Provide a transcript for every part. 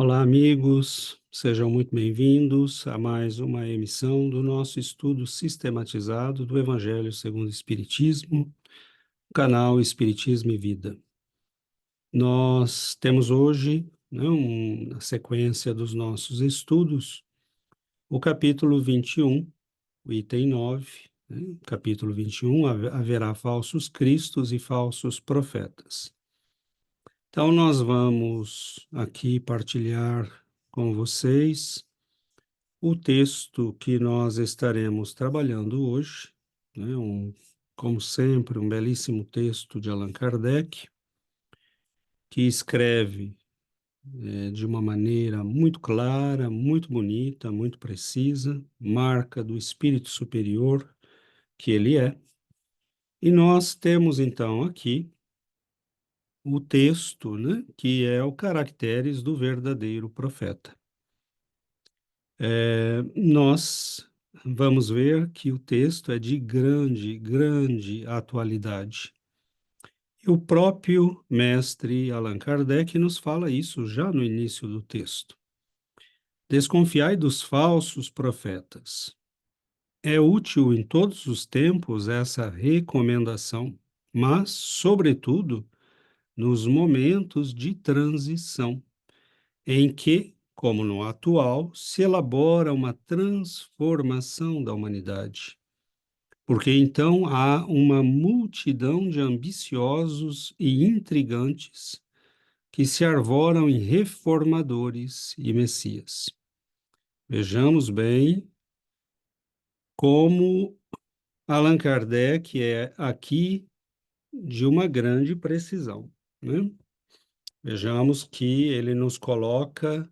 Olá, amigos, sejam muito bem-vindos a mais uma emissão do nosso estudo sistematizado do Evangelho segundo o Espiritismo, canal Espiritismo e Vida. Nós temos hoje, na sequência dos nossos estudos, o capítulo 21, o item 9, capítulo 21, haverá falsos cristos e falsos profetas. Então, nós vamos aqui partilhar com vocês o texto que nós estaremos trabalhando hoje, como sempre, um belíssimo texto de Allan Kardec, que escreve de uma maneira muito clara, muito bonita, muito precisa, marca do espírito superior que ele é. E nós temos, então, aqui o texto, que é o Caracteres do Verdadeiro Profeta. Nós vamos ver que o texto é de grande atualidade. E o próprio mestre Allan Kardec nos fala isso já no início do texto. Desconfiai dos falsos profetas. É útil em todos os tempos essa recomendação, mas, sobretudo, nos momentos de transição, em que, como no atual, se elabora uma transformação da humanidade. Porque então há uma multidão de ambiciosos e intrigantes que se arvoram em reformadores e messias. Vejamos bem como Allan Kardec é aqui de uma grande precisão, né? Vejamos que ele nos coloca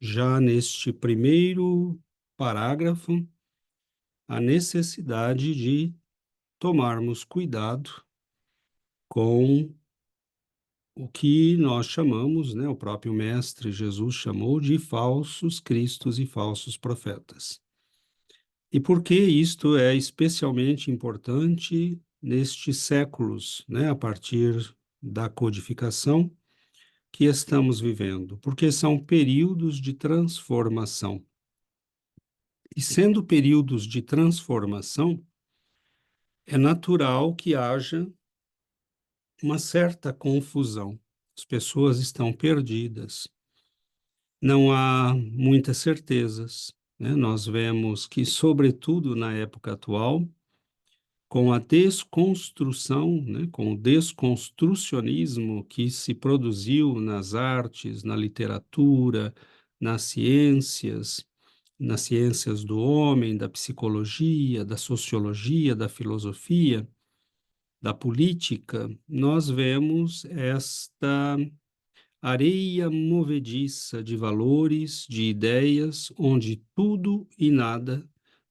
já neste primeiro parágrafo a necessidade de tomarmos cuidado com o que nós chamamos, o próprio Mestre Jesus chamou de falsos cristos e falsos profetas. E por que isto é especialmente importante nestes séculos, a partir da codificação que estamos vivendo? Porque são períodos de transformação. E sendo períodos de transformação, é natural que haja uma certa confusão. As pessoas estão perdidas, não há muitas certezas, Nós vemos que, sobretudo na época atual, com a desconstrução, com o desconstrucionismo que se produziu nas artes, na literatura, nas ciências do homem, da psicologia, da sociologia, da filosofia, da política, nós vemos esta areia movediça de valores, de ideias, onde tudo e nada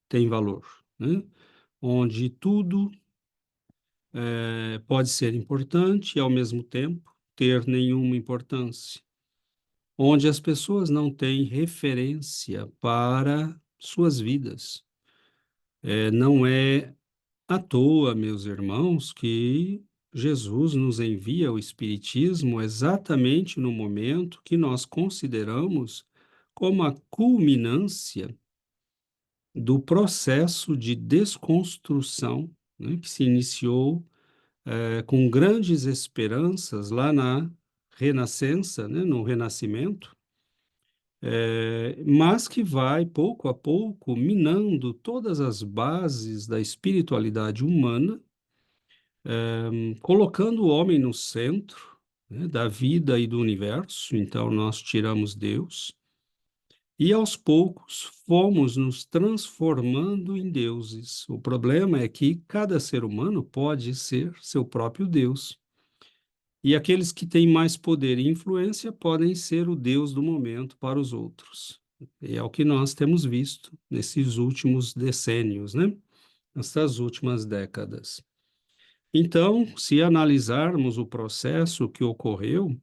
tem valor, Onde tudo pode ser importante e, ao mesmo tempo, ter nenhuma importância. Onde as pessoas não têm referência para suas vidas. Não é à toa, meus irmãos, que Jesus nos envia o Espiritismo exatamente no momento que nós consideramos como a culminância do processo de desconstrução, que se iniciou com grandes esperanças lá na Renascença, no Renascimento, mas que vai, pouco a pouco, minando todas as bases da espiritualidade humana, colocando o homem no centro, da vida e do universo. Então, nós tiramos Deus e, aos poucos, fomos nos transformando em deuses. O problema é que cada ser humano pode ser seu próprio Deus. E aqueles que têm mais poder e influência podem ser o Deus do momento para os outros. E é o que nós temos visto nesses últimos decênios, Nessas últimas décadas. Então, se analisarmos o processo que ocorreu,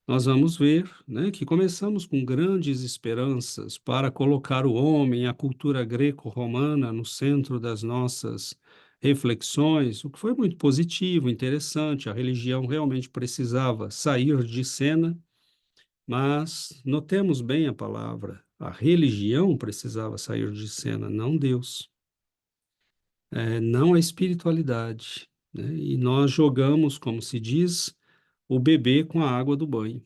nós vamos ver, que começamos com grandes esperanças para colocar o homem, a cultura greco-romana, no centro das nossas reflexões, o que foi muito positivo, interessante. A religião realmente precisava sair de cena, Mas notemos bem a palavra, a religião precisava sair de cena, não Deus, não a espiritualidade, né? E nós jogamos, como se diz, o bebê com a água do banho,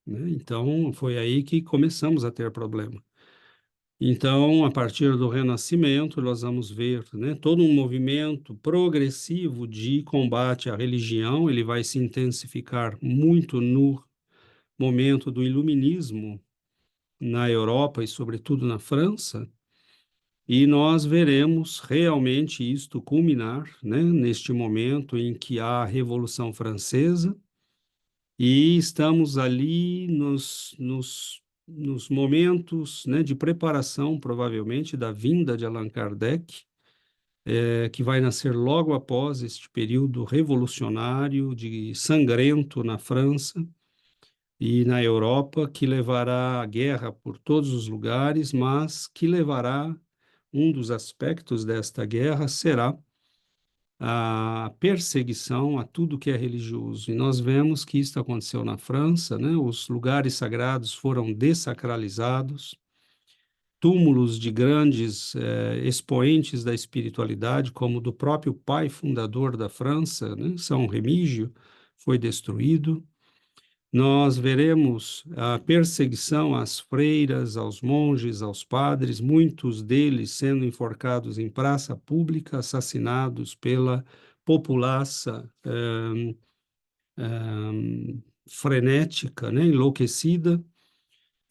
né? Então, foi aí que começamos a ter problema. Então, a partir do Renascimento, nós vamos ver, né, todo um movimento progressivo de combate à religião. Ele vai se intensificar muito no momento do Iluminismo na Europa e, sobretudo, na França, e nós veremos realmente isto culminar, né, neste momento em que há a Revolução Francesa, e estamos ali nos momentos, né, de preparação, provavelmente, da vinda de Allan Kardec, que vai nascer logo após este período revolucionário, de sangrento na França e na Europa, que levará a guerra por todos os lugares, mas que levará, um dos aspectos desta guerra será a perseguição a tudo que é religioso. E nós vemos que isso aconteceu na França, né? Os lugares sagrados foram dessacralizados, túmulos de grandes expoentes da espiritualidade, como do próprio pai fundador da França, né? São Remígio, foi destruído. Nós veremos a perseguição às freiras, aos monges, aos padres, muitos deles sendo enforcados em praça pública, assassinados pela populaça frenética, né, enlouquecida.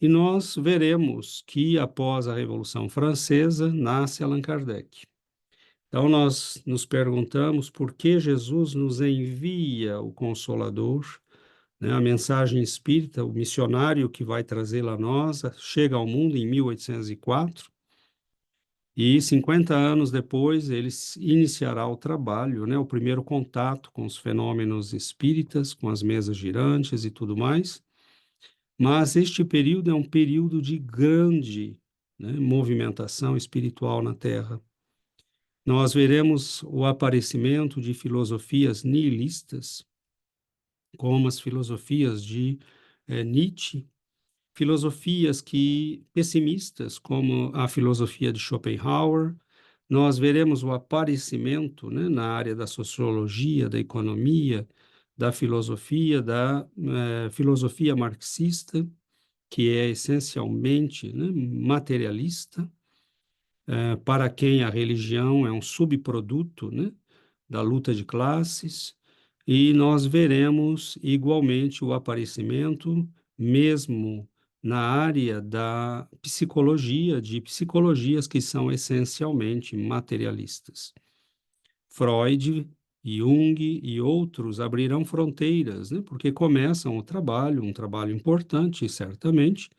E nós veremos que, após a Revolução Francesa, nasce Allan Kardec. Então, nós nos perguntamos por que Jesus nos envia o Consolador, né? A mensagem espírita, o missionário que vai trazê-la a nós, chega ao mundo em 1804, e 50 anos depois ele iniciará o trabalho, né? O primeiro contato com os fenômenos espíritas, com as mesas girantes e tudo mais. Mas este período é um período de grande, né, movimentação espiritual na Terra. Nós veremos o aparecimento de filosofias nihilistas, como as filosofias de Nietzsche, filosofias pessimistas, como a filosofia de Schopenhauer. Nós veremos o aparecimento, né, na área da sociologia, da economia, da filosofia marxista, que é essencialmente, né, materialista, para quem a religião é um subproduto, né, da luta de classes. E nós veremos igualmente o aparecimento, mesmo na área da psicologia, de psicologias que são essencialmente materialistas. Freud, Jung e outros abrirão fronteiras, né, porque começam o trabalho, um trabalho importante, certamente,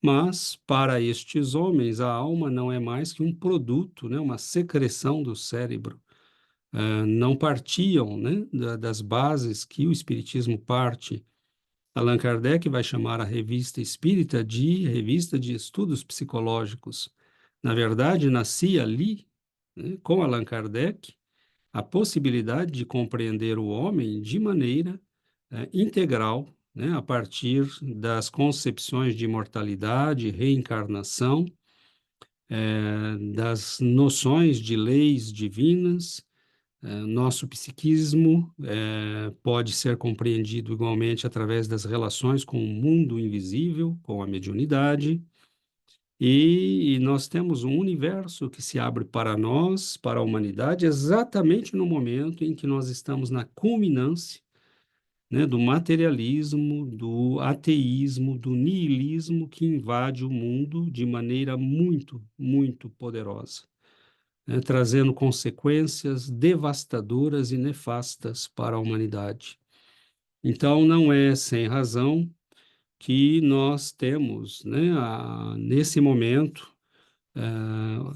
mas para estes homens a alma não é mais que um produto, né, uma secreção do cérebro. Não partiam, né, das bases que o Espiritismo parte. Allan Kardec vai chamar a revista espírita de revista de estudos psicológicos. Na verdade, nascia ali, né, com Allan Kardec, a possibilidade de compreender o homem de maneira integral, né, a partir das concepções de imortalidade, reencarnação, das noções de leis divinas. Nosso psiquismo pode ser compreendido igualmente através das relações com o mundo invisível, com a mediunidade, e nós temos um universo que se abre para nós, para a humanidade, exatamente no momento em que nós estamos na culminância, né, do materialismo, do ateísmo, do niilismo que invade o mundo de maneira muito, muito poderosa, né, trazendo consequências devastadoras e nefastas para a humanidade. Então, não é sem razão que nós temos, né, nesse momento,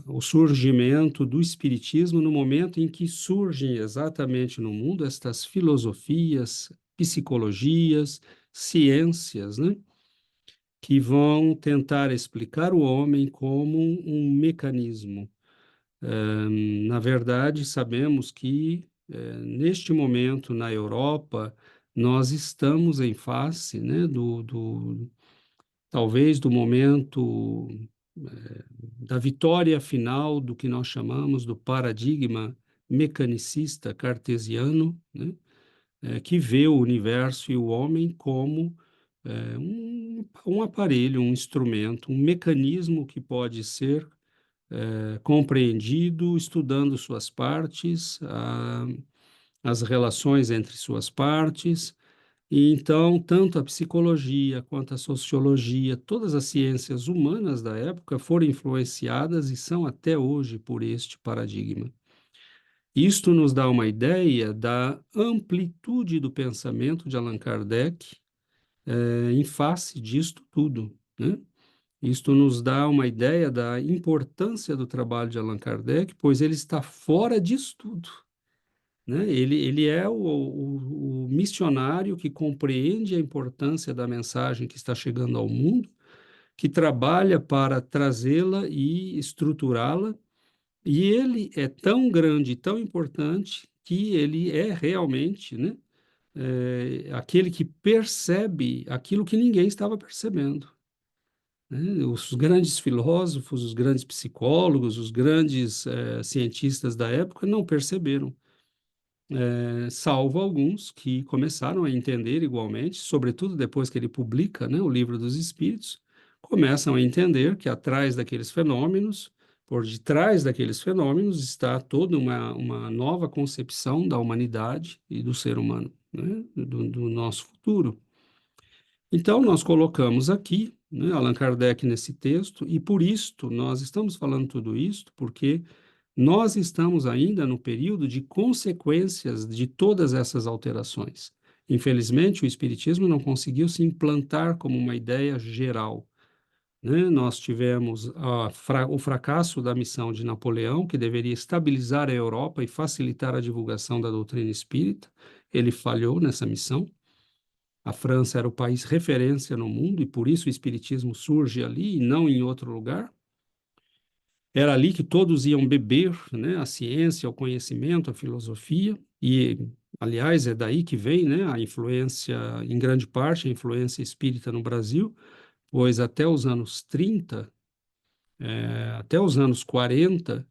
o surgimento do Espiritismo, no momento em que surgem exatamente no mundo estas filosofias, psicologias, ciências, né, que vão tentar explicar o homem como um mecanismo. Na verdade, sabemos que, neste momento, na Europa, nós estamos em face, né, talvez do momento da vitória final do que nós chamamos do paradigma mecanicista cartesiano, né? Que vê o universo e o homem como um aparelho, um instrumento, um mecanismo que pode ser compreendido estudando suas partes, as relações entre suas partes. E então, tanto a psicologia quanto a sociologia, todas as ciências humanas da época foram influenciadas e são até hoje por este paradigma. Isto nos dá uma ideia da amplitude do pensamento de Allan Kardec em face disto tudo, né? Isto nos dá uma ideia da importância do trabalho de Allan Kardec, pois ele está fora disso tudo, né? Ele é o missionário que compreende a importância da mensagem que está chegando ao mundo, que trabalha para trazê-la e estruturá-la, e ele é tão grande, tão importante, que ele é realmente, né, aquele que percebe aquilo que ninguém estava percebendo, né? Os grandes filósofos, os grandes psicólogos, os grandes cientistas da época não perceberam, salvo alguns que começaram a entender igualmente, sobretudo depois que ele publica, né, o Livro dos Espíritos, começam a entender que atrás daqueles fenômenos, por detrás daqueles fenômenos, está toda uma nova concepção da humanidade e do ser humano, né, do nosso futuro. Então, nós colocamos aqui, né, Allan Kardec nesse texto, e por isto nós estamos falando tudo isto, porque nós estamos ainda no período de consequências de todas essas alterações. Infelizmente, o Espiritismo não conseguiu se implantar como uma ideia geral, né? Nós tivemos o fracasso da missão de Napoleão, que deveria estabilizar a Europa e facilitar a divulgação da doutrina espírita. Ele falhou nessa missão. A França era o país referência no mundo e por isso o Espiritismo surge ali e não em outro lugar. Era ali que todos iam beber, né, a ciência, o conhecimento, a filosofia, e, aliás, é daí que vem, né, a influência, em grande parte, a influência espírita no Brasil, pois até os anos 30, até os anos 40,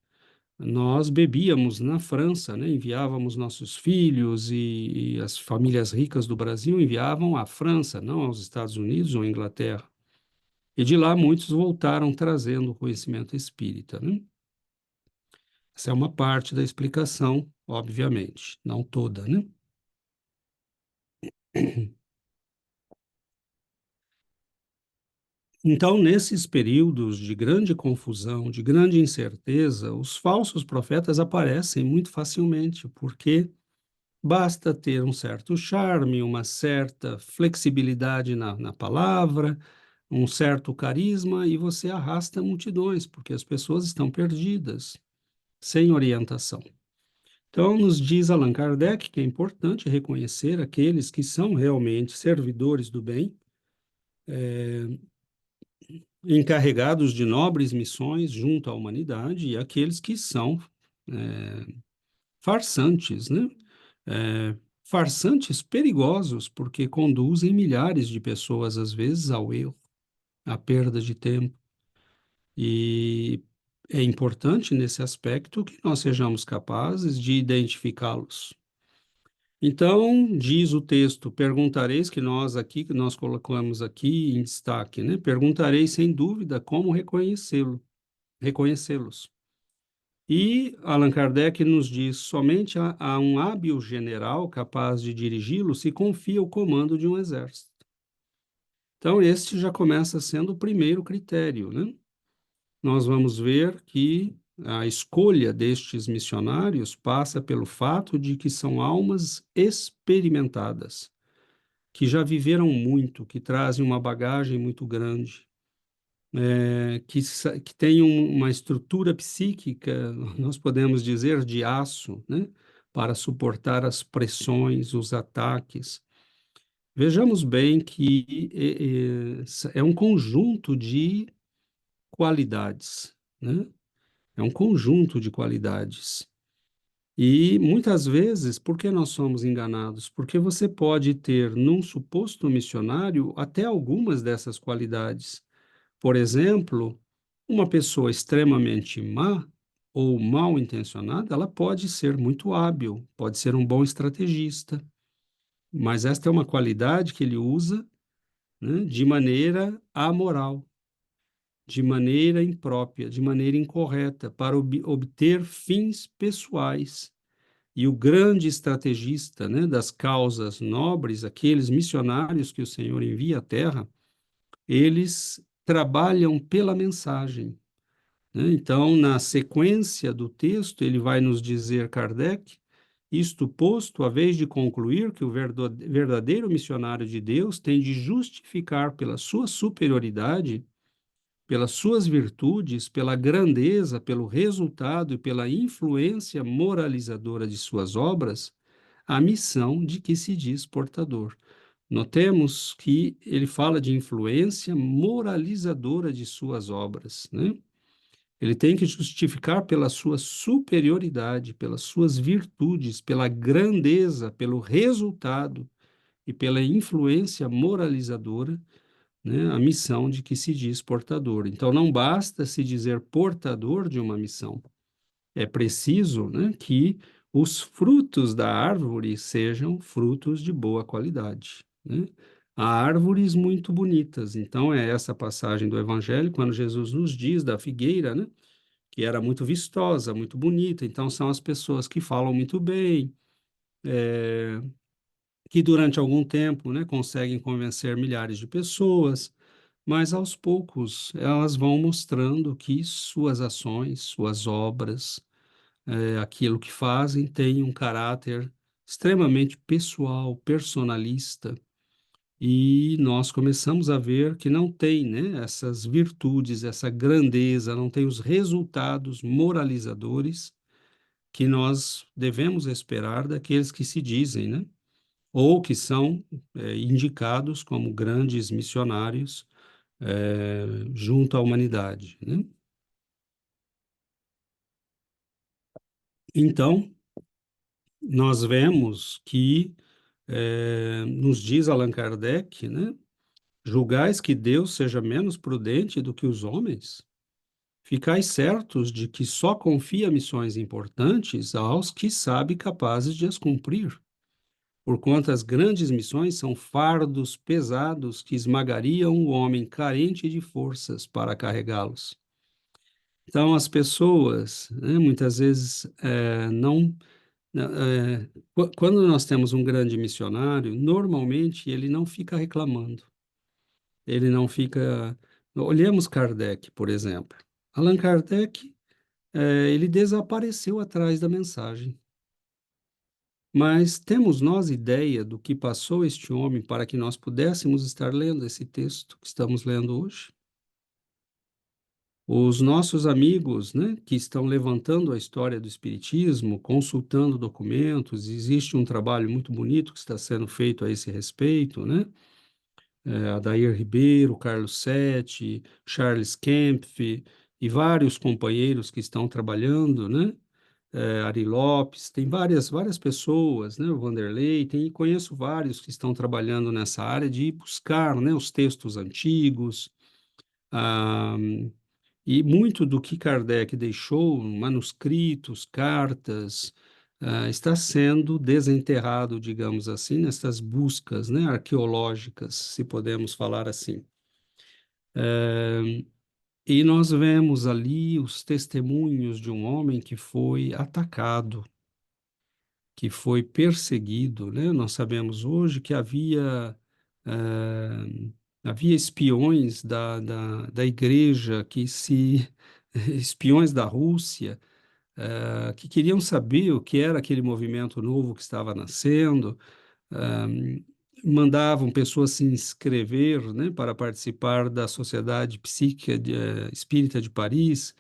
nós bebíamos na França, né, enviávamos nossos filhos e as famílias ricas do Brasil enviavam à França, não aos Estados Unidos ou Inglaterra. E de lá muitos voltaram trazendo o conhecimento espírita, né? Essa é uma parte da explicação, obviamente, não toda, né? Então, nesses períodos de grande confusão, de grande incerteza, os falsos profetas aparecem muito facilmente, porque basta ter um certo charme, uma certa flexibilidade na palavra, um certo carisma, e você arrasta multidões, porque as pessoas estão perdidas, sem orientação. Então, nos diz Allan Kardec que é importante reconhecer aqueles que são realmente servidores do bem, encarregados de nobres missões junto à humanidade, e aqueles que são farsantes, né? Farsantes perigosos, porque conduzem milhares de pessoas, às vezes, ao erro, à perda de tempo. E é importante, nesse aspecto, que nós sejamos capazes de identificá-los. Então, diz o texto, perguntareis que nós aqui, que nós colocamos aqui em destaque, né? Perguntareis sem dúvida como reconhecê-los. E Allan Kardec nos diz, somente a um hábil general capaz de dirigi-lo se confia o comando de um exército. Então, este já começa sendo o primeiro critério, né? Nós vamos ver que a escolha destes missionários passa pelo fato de que são almas experimentadas, que já viveram muito, que trazem uma bagagem muito grande, que têm uma estrutura psíquica, nós podemos dizer, de aço, né, para suportar as pressões, os ataques. Vejamos bem que é um conjunto de qualidades, né? É um conjunto de qualidades. E muitas vezes, por que nós somos enganados? Porque você pode ter num suposto missionário até algumas dessas qualidades. Por exemplo, uma pessoa extremamente má ou mal intencionada, ela pode ser muito hábil, pode ser um bom estrategista, mas esta é uma qualidade que ele usa, né, de maneira amoral, de maneira imprópria, de maneira incorreta, para obter fins pessoais. E o grande estrategista, né, das causas nobres, aqueles missionários que o Senhor envia à Terra, eles trabalham pela mensagem, né? Então, na sequência do texto, ele vai nos dizer, Kardec, isto posto, a vez de concluir que o verdadeiro missionário de Deus tem de justificar pela sua superioridade, pelas suas virtudes, pela grandeza, pelo resultado e pela influência moralizadora de suas obras, a missão de que se diz portador. Notemos que ele fala de influência moralizadora de suas obras, né? Ele tem que justificar pela sua superioridade, pelas suas virtudes, pela grandeza, pelo resultado e pela influência moralizadora, né, a missão de que se diz portador. Então, não basta se dizer portador de uma missão. É preciso, né, que os frutos da árvore sejam frutos de boa qualidade, né? Há árvores muito bonitas. Então, é essa passagem do Evangelho, quando Jesus nos diz da figueira, né, que era muito vistosa, muito bonita. Então, são as pessoas que falam muito bem, que durante algum tempo, né, conseguem convencer milhares de pessoas, mas aos poucos elas vão mostrando que suas ações, suas obras, aquilo que fazem tem um caráter extremamente pessoal, personalista, e nós começamos a ver que não tem, né, essas virtudes, essa grandeza, não tem os resultados moralizadores que nós devemos esperar daqueles que se dizem, né, ou que são indicados como grandes missionários junto à humanidade, né? Então, nós vemos que, nos diz Allan Kardec, né? Julgais que Deus seja menos prudente do que os homens? Ficais certos de que só confia missões importantes aos que sabe capazes de as cumprir, porquanto as grandes missões são fardos pesados que esmagariam o homem carente de forças para carregá-los. Então, as pessoas, né, muitas vezes, não. Quando nós temos um grande missionário, normalmente ele não fica reclamando, ele não fica. Olhemos Kardec, por exemplo. Allan Kardec, ele desapareceu atrás da mensagem. Mas temos nós ideia do que passou este homem para que nós pudéssemos estar lendo esse texto que estamos lendo hoje? Os nossos amigos, né, que estão levantando a história do Espiritismo, consultando documentos, existe um trabalho muito bonito que está sendo feito a esse respeito, né? Adair Ribeiro, Carlos Sete, Charles Kempf e vários companheiros que estão trabalhando, né? Ari Lopes, tem várias pessoas, né? O Vanderlei, conheço vários que estão trabalhando nessa área de buscar, né, os textos antigos, ah, e muito do que Kardec deixou, manuscritos, cartas, está sendo desenterrado, digamos assim, nessas buscas, né, arqueológicas, se podemos falar assim. E nós vemos ali os testemunhos de um homem que foi atacado, que foi perseguido, né? Nós sabemos hoje que havia espiões da igreja espiões da Rússia, que queriam saber o que era aquele movimento novo que estava nascendo, ah, mandavam pessoas se inscrever, né, para participar da Sociedade Psíquica Espírita de Paris,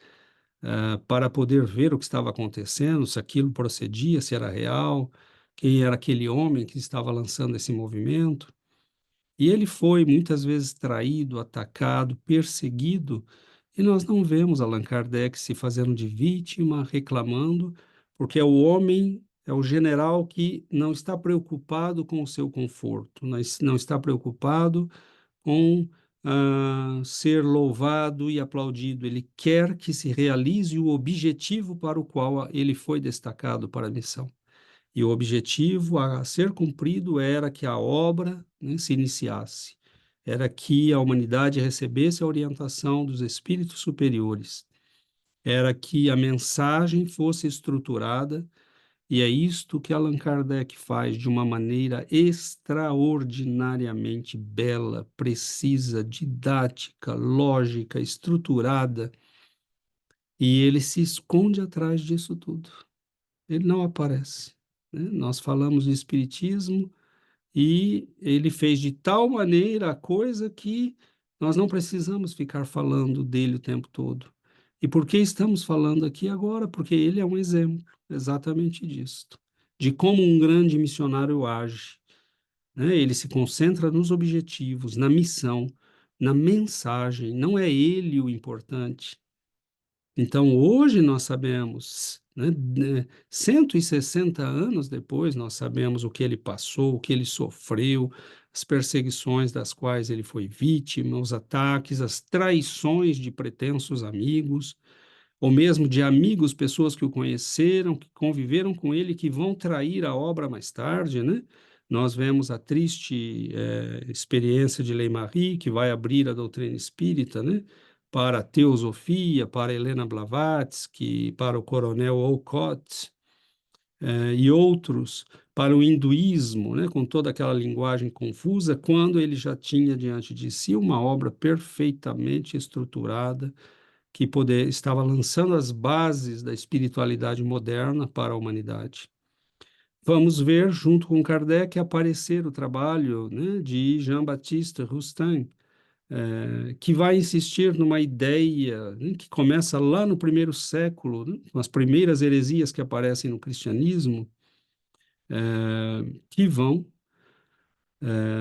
para poder ver o que estava acontecendo, se aquilo procedia, se era real, quem era aquele homem que estava lançando esse movimento. E ele foi muitas vezes traído, atacado, perseguido, e nós não vemos Allan Kardec se fazendo de vítima, reclamando, porque é o homem, é o general que não está preocupado com o seu conforto, não está preocupado com ser louvado e aplaudido. Ele quer que se realize o objetivo para o qual ele foi destacado para a missão. E o objetivo a ser cumprido era que a obra, né, se iniciasse, era que a humanidade recebesse a orientação dos espíritos superiores, era que a mensagem fosse estruturada, e é isto que Allan Kardec faz de uma maneira extraordinariamente bela, precisa, didática, lógica, estruturada, e ele se esconde atrás disso tudo. Ele não aparece, né? Nós falamos de espiritismo e ele fez de tal maneira a coisa que nós não precisamos ficar falando dele o tempo todo. E por que estamos falando aqui agora? Porque ele é um exemplo exatamente disto, de como um grande missionário age, né? Ele se concentra nos objetivos, na missão, na mensagem, não é ele o importante. Então, hoje nós sabemos, né, 160 anos depois, nós sabemos o que ele passou, o que ele sofreu, as perseguições das quais ele foi vítima, os ataques, as traições de pretensos amigos, ou mesmo de amigos, pessoas que o conheceram, que conviveram com ele, que vão trair a obra mais tarde, né? Nós vemos a triste experiência de Lei-Marie, que vai abrir a doutrina espírita, né? Para a teosofia, para Helena Blavatsky, para o coronel Olcott, e outros, para o hinduísmo, né? Com toda aquela linguagem confusa, quando ele já tinha diante de si uma obra perfeitamente estruturada, que estava lançando as bases da espiritualidade moderna para a humanidade. Vamos ver, junto com Kardec, aparecer o trabalho, né, de Jean-Baptiste Rustin, que vai insistir numa ideia, né, que começa lá no primeiro século, né, com as primeiras heresias que aparecem no cristianismo, que vão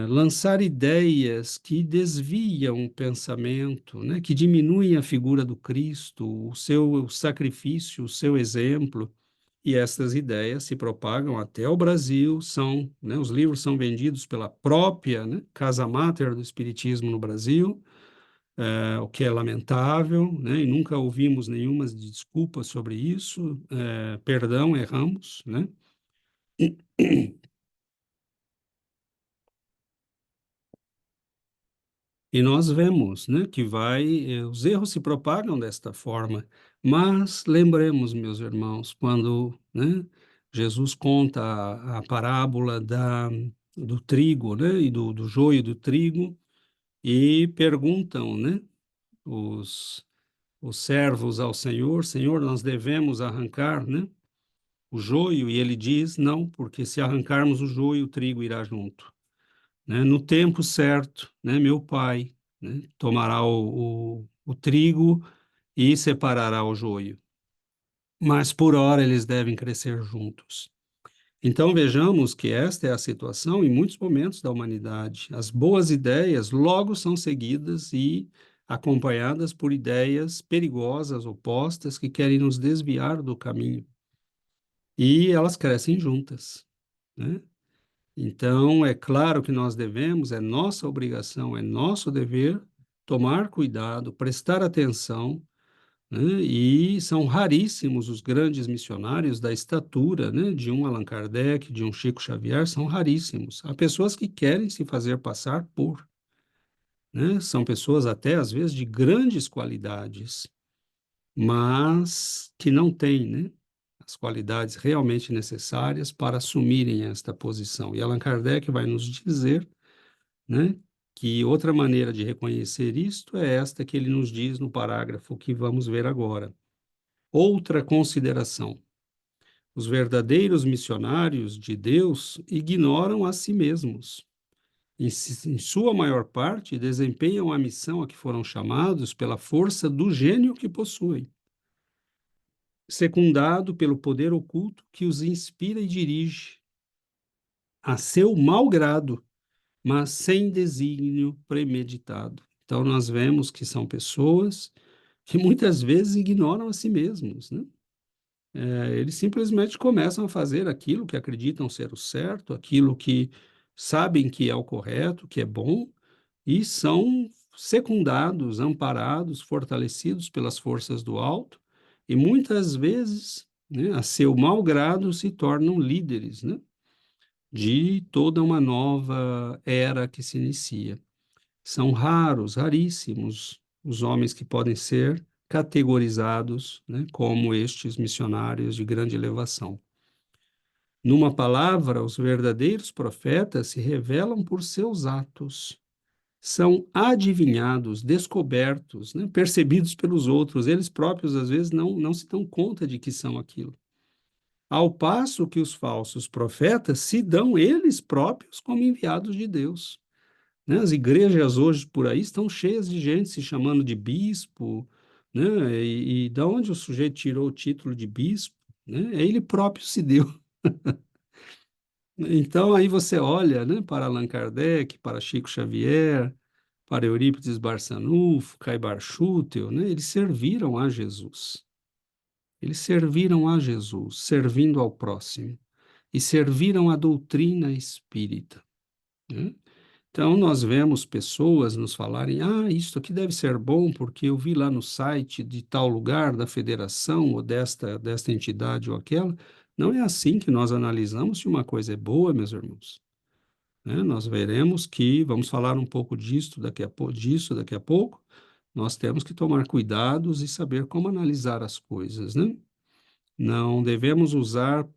lançar ideias que desviam o pensamento, né, que diminuem a figura do Cristo, o seu sacrifício, o seu exemplo, e essas ideias se propagam até o Brasil, né, os livros são vendidos pela própria, né, Casa Máter do Espiritismo no Brasil, o que é lamentável, né, e nunca ouvimos nenhuma desculpa sobre isso, perdão, erramos, né? E nós vemos, né, que os erros se propagam desta forma, mas lembremos, meus irmãos, quando, né, Jesus conta a parábola do trigo, né, e do joio do trigo, e perguntam, né, os, os servos ao Senhor, Senhor, nós devemos arrancar, né, o joio, e ele diz, não, porque se arrancarmos o joio, o trigo irá junto, né? No tempo certo, né, meu pai, né, tomará o trigo e separará o joio, mas por hora eles devem crescer juntos. Então vejamos que esta é a situação em muitos momentos da humanidade. As boas ideias logo são seguidas e acompanhadas por ideias perigosas, opostas, que querem nos desviar do caminho. E elas crescem juntas, né? Então, é claro que nós devemos, é nossa obrigação, é nosso dever tomar cuidado, prestar atenção, né? E são raríssimos os grandes missionários da estatura, né, de um Allan Kardec, de um Chico Xavier, são raríssimos. Há pessoas que querem se fazer passar por, né? São pessoas até às vezes de grandes qualidades, mas que não têm, né, as qualidades realmente necessárias para assumirem esta posição. E Allan Kardec vai nos dizer, né, que outra maneira de reconhecer isto é esta que ele nos diz no parágrafo que vamos ver agora. Outra consideração: os verdadeiros missionários de Deus ignoram a si mesmos. Em sua maior parte, desempenham a missão a que foram chamados pela força do gênio que possuem, secundado pelo poder oculto que os inspira e dirige, a seu mau grado, mas sem desígnio premeditado. Então, nós vemos que são pessoas que muitas vezes ignoram a si mesmos, né? Eles simplesmente começam a fazer aquilo que acreditam ser o certo, aquilo que sabem que é o correto, que é bom, e são secundados, amparados, fortalecidos pelas forças do alto, e muitas vezes, né, a seu mau grado, se tornam líderes, né, de toda uma nova era que se inicia. São raros, raríssimos os homens que podem ser categorizados, né, como estes missionários de grande elevação. Numa palavra, os verdadeiros profetas se revelam por seus atos, são adivinhados, descobertos, né, percebidos pelos outros. Eles próprios, às vezes, não se dão conta de que são aquilo. Ao passo que os falsos profetas se dão eles próprios como enviados de Deus. Né? As igrejas hoje por aí estão cheias de gente se chamando de bispo, né? E da onde o sujeito tirou o título de bispo, né? Ele próprio se deu. Então aí você olha, né, para Allan Kardec, para Chico Xavier, para Eurípides Barçanufo, Caibar Schutel, né? Eles serviram a Jesus. Eles serviram a Jesus, servindo ao próximo, e serviram a doutrina espírita, né? Então, nós vemos pessoas nos falarem: ah, isso aqui deve ser bom porque eu vi lá no site de tal lugar, da federação, ou desta entidade ou aquela. Não é assim que nós analisamos se uma coisa é boa, meus irmãos. Né? Nós veremos que, vamos falar um pouco disso daqui a pouco, nós temos que tomar cuidados e saber como analisar as coisas, né? Não devemos usar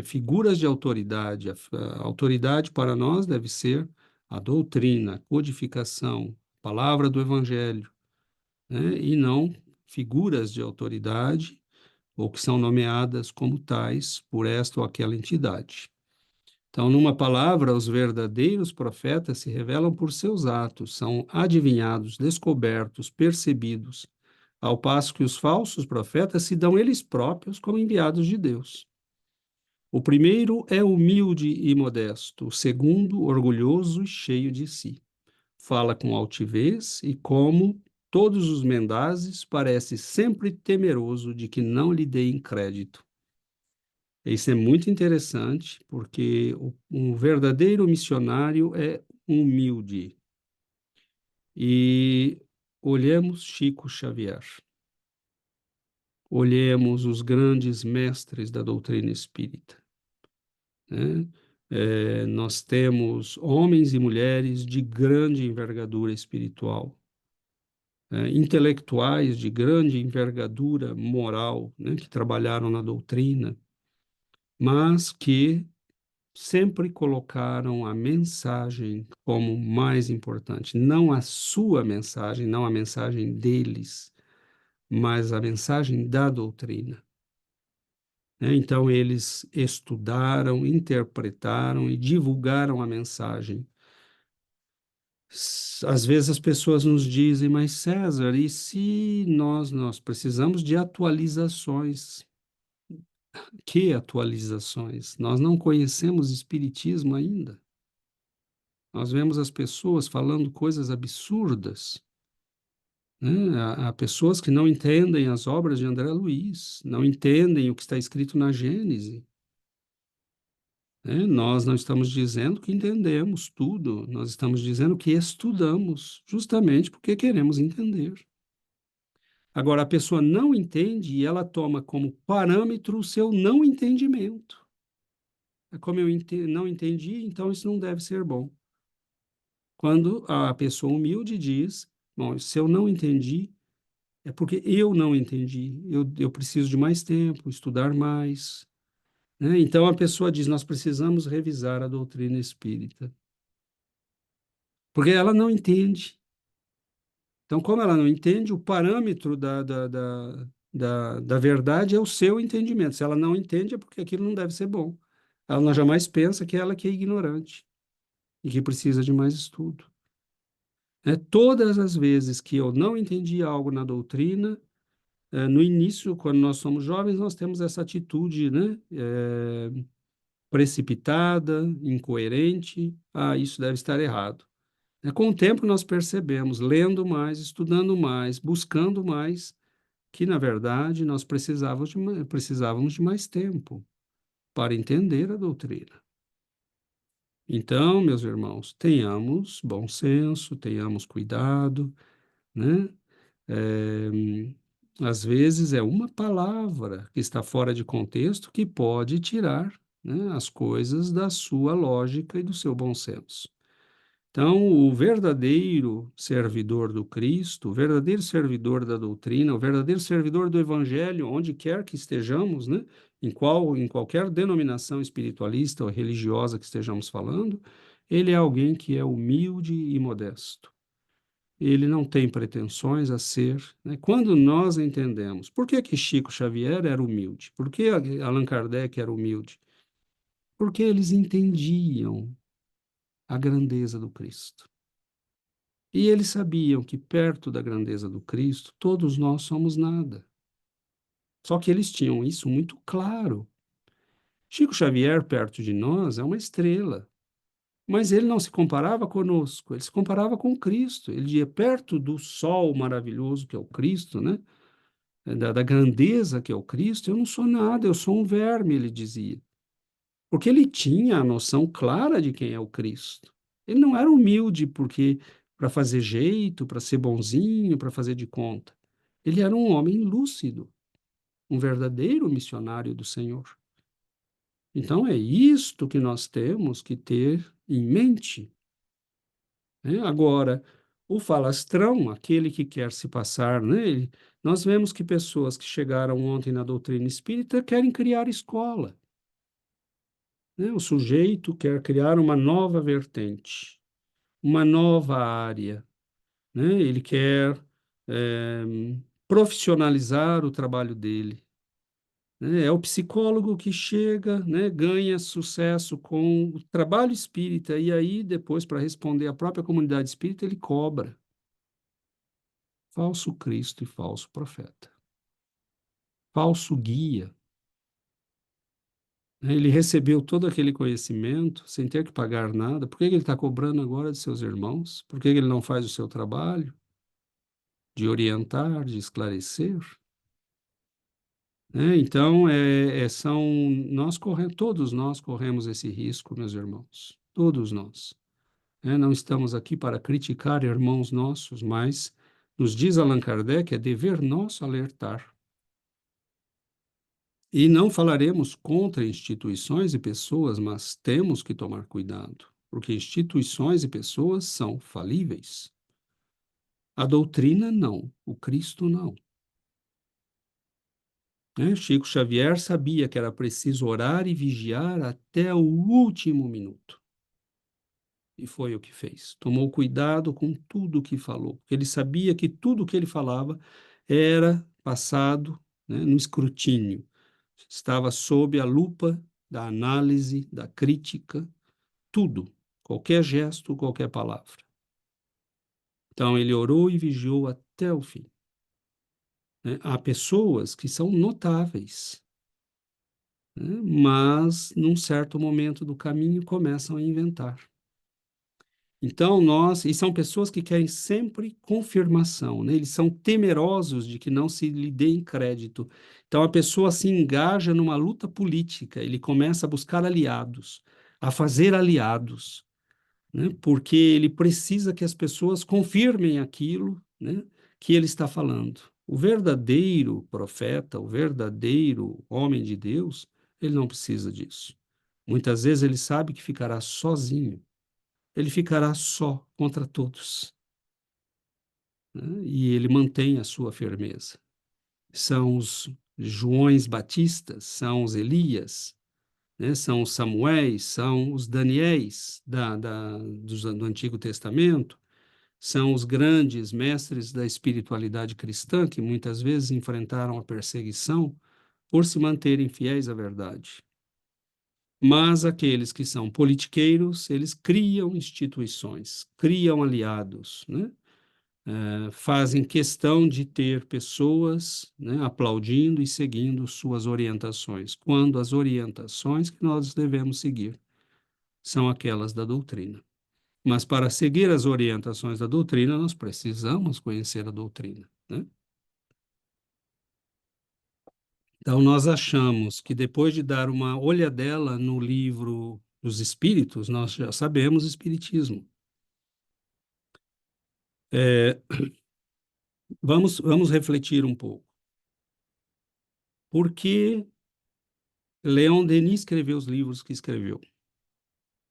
figuras de autoridade. A autoridade para nós deve ser a doutrina, a codificação, a palavra do Evangelho, né? E não figuras de autoridade ou que são nomeadas como tais por esta ou aquela entidade. Então, numa palavra, os verdadeiros profetas se revelam por seus atos, são adivinhados, descobertos, percebidos, ao passo que os falsos profetas se dão eles próprios como enviados de Deus. O primeiro é humilde e modesto, o segundo, orgulhoso e cheio de si. Fala com altivez e, como todos os mendazes, parece sempre temeroso de que não lhe deem crédito. Isso é muito interessante, porque um verdadeiro missionário é humilde. E olhemos Chico Xavier, olhemos os grandes mestres da doutrina espírita, né? Nós temos homens e mulheres de grande envergadura espiritual, intelectuais de grande envergadura moral, né, que trabalharam na doutrina, mas que sempre colocaram a mensagem como mais importante, não a sua mensagem, não a mensagem deles, mas a mensagem da doutrina. Né? Então, eles estudaram, interpretaram e divulgaram a mensagem. Às vezes as pessoas nos dizem: mas César, e se nós precisamos de atualizações? Que atualizações? Nós não conhecemos Espiritismo ainda. Nós vemos as pessoas falando coisas absurdas, né? Há pessoas que não entendem as obras de André Luiz, não entendem o que está escrito na Gênese, né? Nós não estamos dizendo que entendemos tudo, nós estamos dizendo que estudamos, justamente porque queremos entender. Agora, a pessoa não entende e ela toma como parâmetro o seu não entendimento. É como não entendi, então isso não deve ser bom. Quando a pessoa humilde diz: bom, se eu não entendi, é porque eu não entendi, eu preciso de mais tempo, estudar mais, né? Então a pessoa diz: nós precisamos revisar a doutrina espírita, porque ela não entende. Então, como ela não entende, o parâmetro da verdade é o seu entendimento. Se ela não entende, é porque aquilo não deve ser bom. Ela não jamais pensa que ela que é ignorante e que precisa de mais estudo. Todas as vezes que eu não entendi algo na doutrina, no início, quando nós somos jovens, nós temos essa atitude, né, precipitada, incoerente. Ah, isso deve estar errado. Com o tempo, nós percebemos, lendo mais, estudando mais, buscando mais, que, na verdade, nós precisávamos de mais tempo para entender a doutrina. Então, meus irmãos, tenhamos bom senso, tenhamos cuidado, né? Eh, Às vezes é uma palavra que está fora de contexto que pode tirar, né, as coisas da sua lógica e do seu bom senso. Então, o verdadeiro servidor do Cristo, o verdadeiro servidor da doutrina, o verdadeiro servidor do Evangelho, onde quer que estejamos, né, em qualquer denominação espiritualista ou religiosa que estejamos falando, ele é alguém que é humilde e modesto. Ele não tem pretensões a ser, né? Quando nós entendemos por que que Chico Xavier era humilde, por que Allan Kardec era humilde, porque eles entendiam a grandeza do Cristo. E eles sabiam que perto da grandeza do Cristo, todos nós somos nada. Só que eles tinham isso muito claro. Chico Xavier, perto de nós, é uma estrela. Mas ele não se comparava conosco, ele se comparava com Cristo. Ele ia perto do sol maravilhoso que é o Cristo, né? Da grandeza que é o Cristo. Eu não sou nada, eu sou um verme, ele dizia. Porque ele tinha a noção clara de quem é o Cristo. Ele não era humilde porque para fazer jeito, para ser bonzinho, para fazer de conta. Ele era um homem lúcido, um verdadeiro missionário do Senhor. Então é isto que nós temos que ter em mente, né? Agora, o falastrão, aquele que quer se passar nele, nós vemos que pessoas que chegaram ontem na doutrina espírita querem criar escola, né? O sujeito quer criar uma nova vertente, uma nova área, né? Ele quer eh, profissionalizar o trabalho dele, né? É o psicólogo que chega, né, ganha sucesso com o trabalho espírita e aí depois, para responder à própria comunidade espírita, ele cobra. Falso Cristo e falso profeta. Falso guia. Ele recebeu todo aquele conhecimento sem ter que pagar nada. Por que ele está cobrando agora de seus irmãos? Por que ele não faz o seu trabalho de orientar, de esclarecer? Né? Então, todos nós corremos esse risco, meus irmãos. Todos nós. Né? Não estamos aqui para criticar irmãos nossos, mas, nos diz Allan Kardec, é dever nosso alertar. E não falaremos contra instituições e pessoas, mas temos que tomar cuidado, porque instituições e pessoas são falíveis. A doutrina não, o Cristo não. Né? Chico Xavier sabia que era preciso orar e vigiar até o último minuto. E foi o que fez. Tomou cuidado com tudo o que falou, porque ele sabia que tudo o que ele falava era passado, né, no escrutínio. Estava sob a lupa da análise, da crítica, tudo, qualquer gesto, qualquer palavra. Então ele orou e vigiou até o fim. Né? Há pessoas que são notáveis, né? Mas num certo momento do caminho começam a inventar. Então, e são pessoas que querem sempre confirmação, né? Eles são temerosos de que não se lhe dê crédito. Então, a pessoa se engaja numa luta política, ele começa a buscar aliados, a fazer aliados, né? Porque ele precisa que as pessoas confirmem aquilo, né, que ele está falando. O verdadeiro profeta, o verdadeiro homem de Deus, ele não precisa disso. Muitas vezes ele sabe que ficará sozinho, ele ficará só contra todos, né? E ele mantém a sua firmeza. São os Joões Batistas, são os Elias, né? São os Samuéis, são os Daniéis do Antigo Testamento, são os grandes mestres da espiritualidade cristã que muitas vezes enfrentaram a perseguição por se manterem fiéis à verdade. Mas aqueles que são politiqueiros, eles criam instituições, criam aliados, né? Fazem questão de ter pessoas, né, aplaudindo e seguindo suas orientações, quando as orientações que nós devemos seguir são aquelas da doutrina. Mas para seguir as orientações da doutrina, nós precisamos conhecer a doutrina, né? Então, nós achamos que depois de dar uma olhadela no livro dos Espíritos, nós já sabemos Espiritismo. Vamos refletir um pouco. Por que Leon Denis escreveu os livros que escreveu?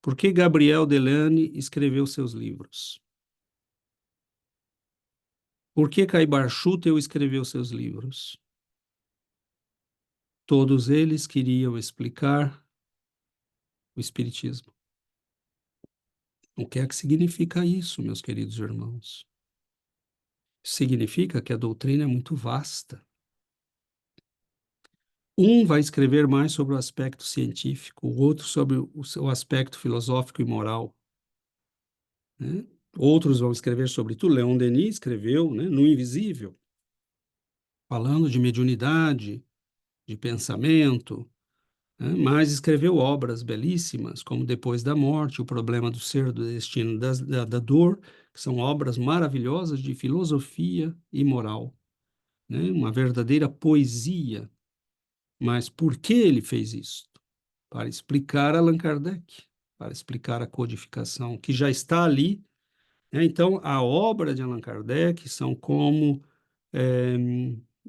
Por que Gabriel Delane escreveu seus livros? Por que Caibar Schutel escreveu seus livros? Todos eles queriam explicar o Espiritismo. O que é que significa isso, meus queridos irmãos? Significa que a doutrina é muito vasta. Um vai escrever mais sobre o aspecto científico, o outro sobre o aspecto filosófico e moral, né? Outros vão escrever sobre tudo. Leon Denis escreveu, né, No Invisível, falando de mediunidade, de pensamento, né? Mas escreveu obras belíssimas, como Depois da Morte, O Problema do Ser, do Destino, da Dor, que são obras maravilhosas de filosofia e moral, né? Uma verdadeira poesia. Mas por que ele fez isso? Para explicar Allan Kardec, para explicar a codificação, que já está ali, né? Então, a obra de Allan Kardec são como é,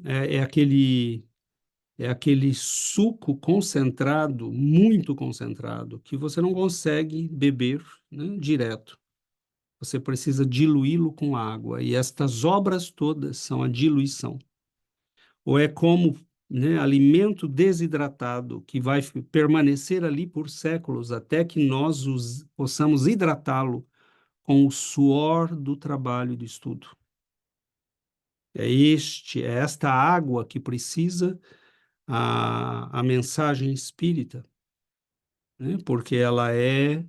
é aquele suco concentrado, muito concentrado, que você não consegue beber, né, direto. Você precisa diluí-lo com água, e estas obras todas são a diluição. Ou é como, né, alimento desidratado que vai permanecer ali por séculos até que nós possamos hidratá-lo com o suor do trabalho e do estudo. É esta água que precisa a mensagem espírita, né? Porque ela é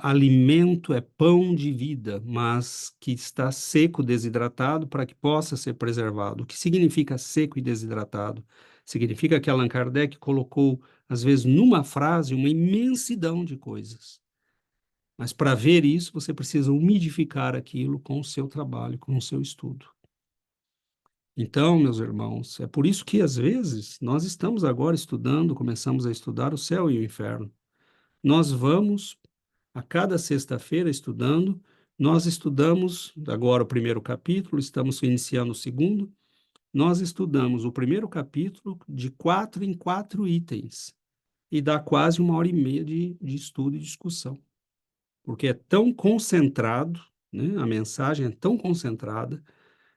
alimento, é pão de vida, mas que está seco, desidratado, para que possa ser preservado. O que significa seco e desidratado? Significa que Allan Kardec colocou, às vezes, numa frase, uma imensidão de coisas. Mas para ver isso, você precisa umidificar aquilo com o seu trabalho, com o seu estudo. Então, meus irmãos, é por isso que, às vezes, nós estamos agora estudando, começamos a estudar o céu e o inferno. Nós vamos a cada sexta-feira estudando. Nós estudamos agora o primeiro capítulo, estamos iniciando o segundo. Nós estudamos o primeiro capítulo de 4 em 4 itens e dá quase 1 hora e meia de estudo e discussão, porque é tão concentrado, né? A mensagem é tão concentrada,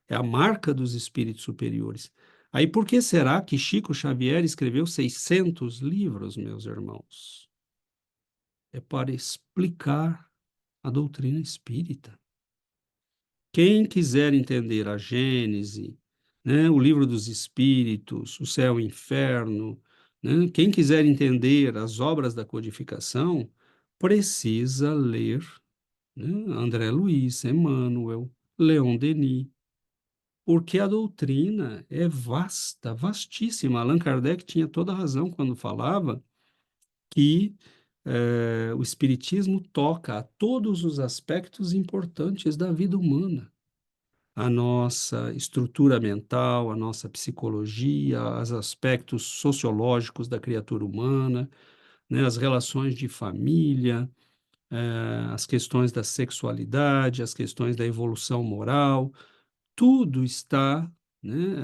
é a marca dos espíritos superiores. Aí por que será que Chico Xavier escreveu 600 livros, meus irmãos? É para explicar a doutrina espírita. Quem quiser entender a Gênese, né, o livro dos Espíritos, o céu e o inferno, né, quem quiser entender as obras da codificação, precisa ler, né, André Luiz, Emmanuel, Leon Denis, porque a doutrina é vasta, vastíssima. Allan Kardec tinha toda a razão quando falava que o Espiritismo toca a todos os aspectos importantes da vida humana. A nossa estrutura mental, a nossa psicologia, os aspectos sociológicos da criatura humana, né, as relações de família, as questões da sexualidade, as questões da evolução moral, tudo está, né,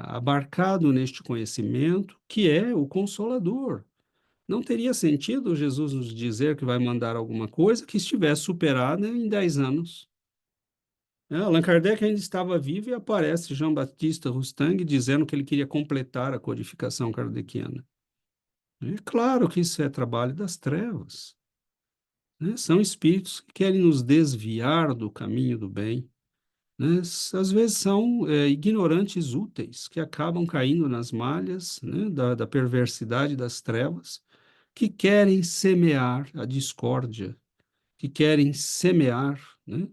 abarcado neste conhecimento que é o Consolador. Não teria sentido Jesus nos dizer que vai mandar alguma coisa que estivesse superada em 10 anos. Allan Kardec ainda estava vivo e aparece Jean-Baptiste Rustang dizendo que ele queria completar a codificação kardeciana. É claro que isso é trabalho das trevas, né? São espíritos que querem nos desviar do caminho do bem, né? Às vezes são ignorantes úteis que acabam caindo nas malhas, né, da perversidade das trevas, que querem semear a discórdia, que querem semear, né,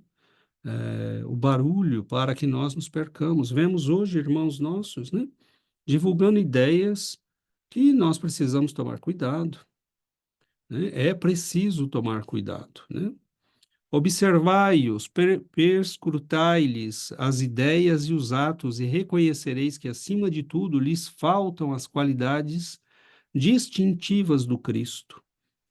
o barulho para que nós nos percamos. Vemos hoje irmãos nossos, né, divulgando ideias que nós precisamos tomar cuidado, né? É preciso tomar cuidado, né? Observai-os, perscrutai-lhes as ideias e os atos, e reconhecereis que, acima de tudo, lhes faltam as qualidades distintivas do Cristo,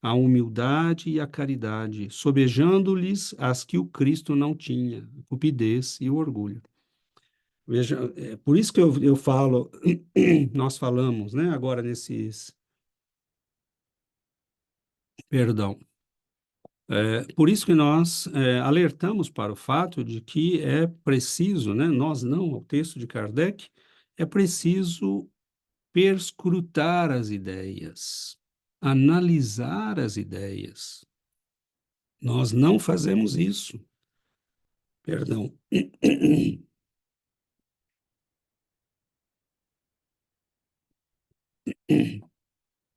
a humildade e a caridade, sobejando-lhes as que o Cristo não tinha, a cupidez e o orgulho. Veja, é por isso que eu falo, nós falamos, né, agora nesses, perdão, por isso que nós alertamos para o fato de que é preciso, né, nós não, o texto de Kardec, é preciso perscrutar as ideias, analisar as ideias. Nós não fazemos isso. Perdão.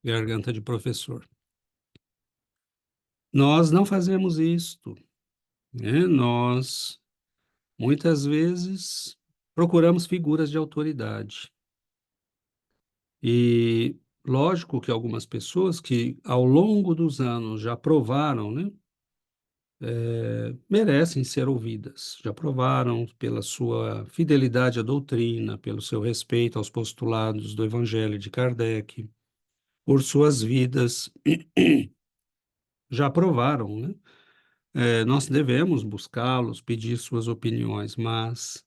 Garganta de professor. Nós não fazemos isto, né? Nós, muitas vezes, procuramos figuras de autoridade. E lógico que algumas pessoas que, ao longo dos anos, já provaram, né? Merecem ser ouvidas. Já provaram pela sua fidelidade à doutrina, pelo seu respeito aos postulados do Evangelho de Kardec, por suas vidas, já provaram, né? Nós devemos buscá-los, pedir suas opiniões, mas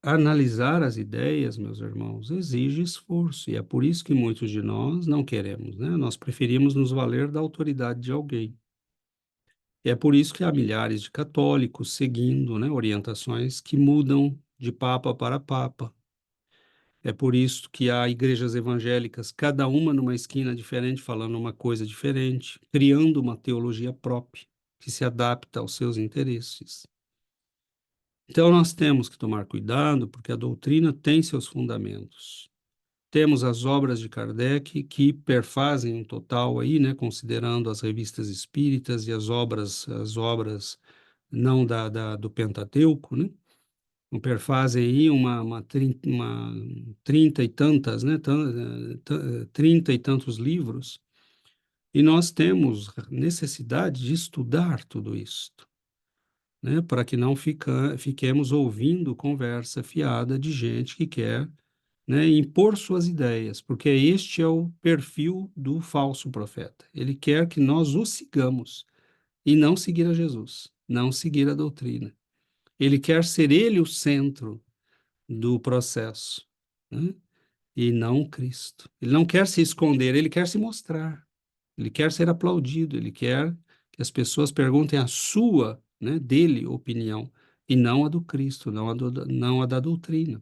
analisar as ideias, meus irmãos, exige esforço, e é por isso que muitos de nós não queremos, né? Nós preferimos nos valer da autoridade de alguém. E é por isso que há milhares de católicos seguindo, né, orientações que mudam de papa para papa. É por isso que há igrejas evangélicas, cada uma numa esquina diferente, falando uma coisa diferente, criando uma teologia própria, que se adapta aos seus interesses. Então, nós temos que tomar cuidado, porque a doutrina tem seus fundamentos. Temos as obras de Kardec, que perfazem um total aí, né, considerando as revistas espíritas e as obras não do Pentateuco, né? Perfazem aí uma 30 e tantas, né, 30 e tantos livros, e nós temos necessidade de estudar tudo isso, né, para que não fiquemos ouvindo conversa fiada de gente que quer, né, impor suas ideias, porque este é o perfil do falso profeta. Ele quer que nós o sigamos e não seguir a Jesus, não seguir a doutrina. Ele quer ser ele o centro do processo, né? E não Cristo. Ele não quer se esconder, ele quer se mostrar. Ele quer ser aplaudido, ele quer que as pessoas perguntem a sua, né, dele, opinião, e não a do Cristo, não a da doutrina.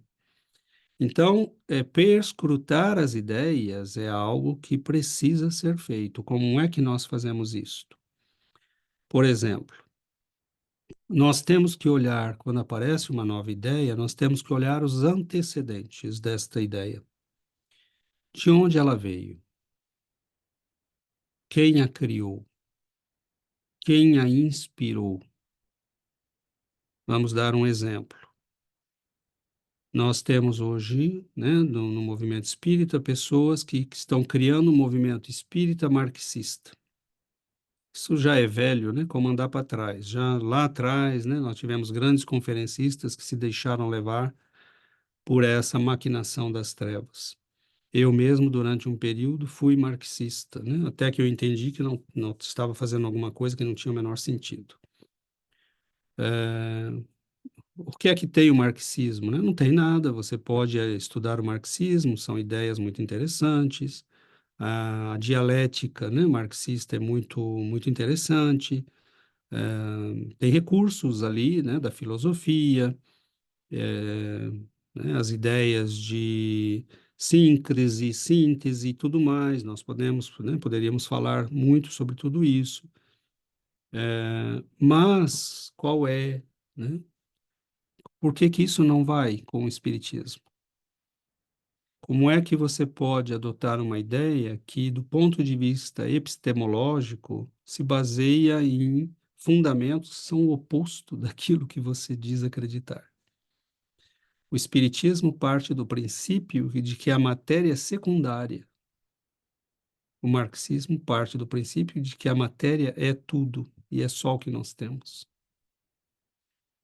Então, perscrutar as ideias é algo que precisa ser feito. Como é que nós fazemos isto? Por exemplo, nós temos que olhar, quando aparece uma nova ideia, nós temos que olhar os antecedentes desta ideia. De onde ela veio? Quem a criou? Quem a inspirou? Vamos dar um exemplo. Nós temos hoje, né, no movimento espírita, pessoas que estão criando um movimento espírita marxista. Isso já é velho, né, como andar para trás. Já lá atrás, né, nós tivemos grandes conferencistas que se deixaram levar por essa maquinação das trevas. Eu mesmo, durante um período, fui marxista, né, até que eu entendi que não estava fazendo alguma coisa que não tinha o menor sentido. O que é que tem o marxismo, né? Não tem nada, você pode estudar o marxismo, são ideias muito interessantes, a dialética, né, marxista é muito interessante, tem recursos ali, né, da filosofia, é, né, as ideias de síncrese, síntese e tudo mais, nós poderíamos falar muito sobre tudo isso, mas qual é, né? Por que que isso não vai com o espiritismo? Como é que você pode adotar uma ideia que, do ponto de vista epistemológico, se baseia em fundamentos que são o oposto daquilo que você diz acreditar? O espiritismo parte do princípio de que a matéria é secundária. O marxismo parte do princípio de que a matéria é tudo e é só o que nós temos.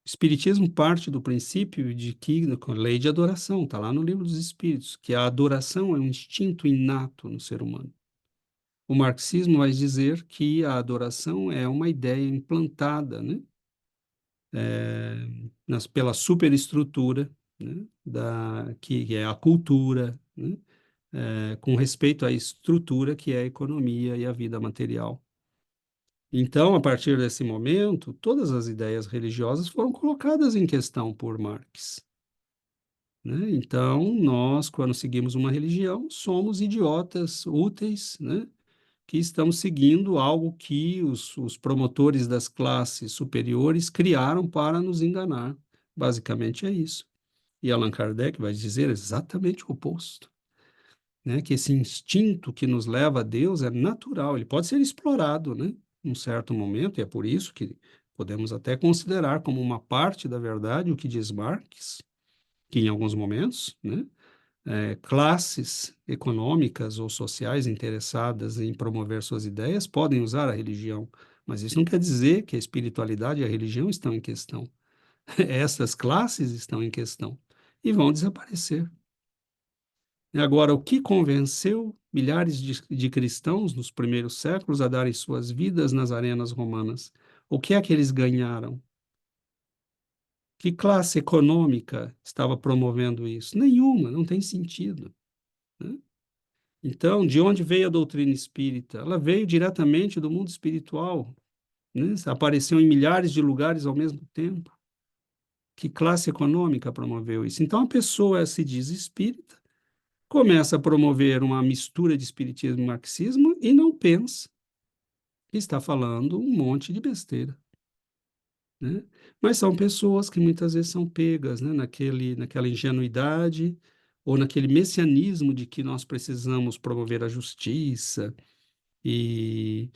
O Espiritismo parte do princípio de que, com a lei de adoração, está lá no Livro dos Espíritos, que a adoração é um instinto inato no ser humano. O marxismo vai dizer que a adoração é uma ideia implantada, né, pela superestrutura, né, que é a cultura, né, com respeito à estrutura que é a economia e a vida material. Então, a partir desse momento, todas as ideias religiosas foram colocadas em questão por Marx, né? Então, nós, quando seguimos uma religião, somos idiotas úteis, né? Que estamos seguindo algo que os promotores das classes superiores criaram para nos enganar. Basicamente é isso. E Allan Kardec vai dizer exatamente o oposto, né? Que esse instinto que nos leva a Deus é natural, ele pode ser explorado, né? Num certo momento, e é por isso que podemos até considerar como uma parte da verdade o que diz Marx, que em alguns momentos, né? Classes econômicas ou sociais interessadas em promover suas ideias podem usar a religião, mas isso não quer dizer que a espiritualidade e a religião estão em questão. Essas classes estão em questão e vão desaparecer. Agora, o que convenceu milhares de cristãos nos primeiros séculos a darem suas vidas nas arenas romanas? O que é que eles ganharam? Que classe econômica estava promovendo isso? Nenhuma, não tem sentido, né? Então, de onde veio a doutrina espírita? Ela veio diretamente do mundo espiritual, né? Apareceu em milhares de lugares ao mesmo tempo. Que classe econômica promoveu isso? Então, a pessoa se diz espírita, começa a promover uma mistura de espiritismo e marxismo e não pensa que está falando um monte de besteira, né? Mas são pessoas que muitas vezes são pegas, né, naquela ingenuidade ou naquele messianismo de que nós precisamos promover a justiça e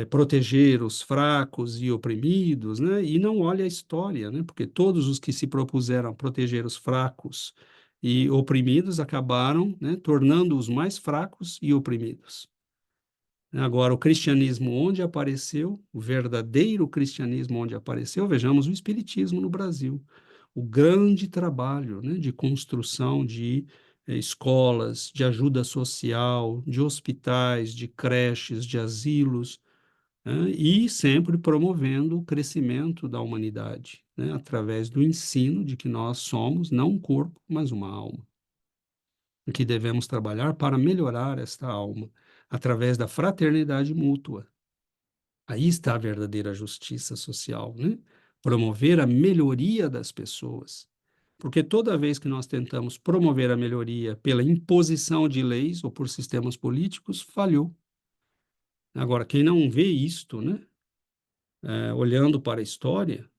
proteger os fracos e oprimidos, né? E não olha a história, né? Porque todos os que se propuseram a proteger os fracos e oprimidos acabaram, né, tornando-os mais fracos e oprimidos. Agora, o cristianismo onde apareceu, o verdadeiro cristianismo onde apareceu, vejamos o espiritismo no Brasil. O grande trabalho, né, de construção de escolas, de ajuda social, de hospitais, de creches, de asilos, né, e sempre promovendo o crescimento da humanidade, né, através do ensino de que nós somos não um corpo, mas uma alma, e que devemos trabalhar para melhorar esta alma através da fraternidade mútua. Aí está a verdadeira justiça social, né? Promover a melhoria das pessoas. Porque toda vez que nós tentamos promover a melhoria pela imposição de leis ou por sistemas políticos, falhou. Agora, quem não vê isto, né, olhando para a história,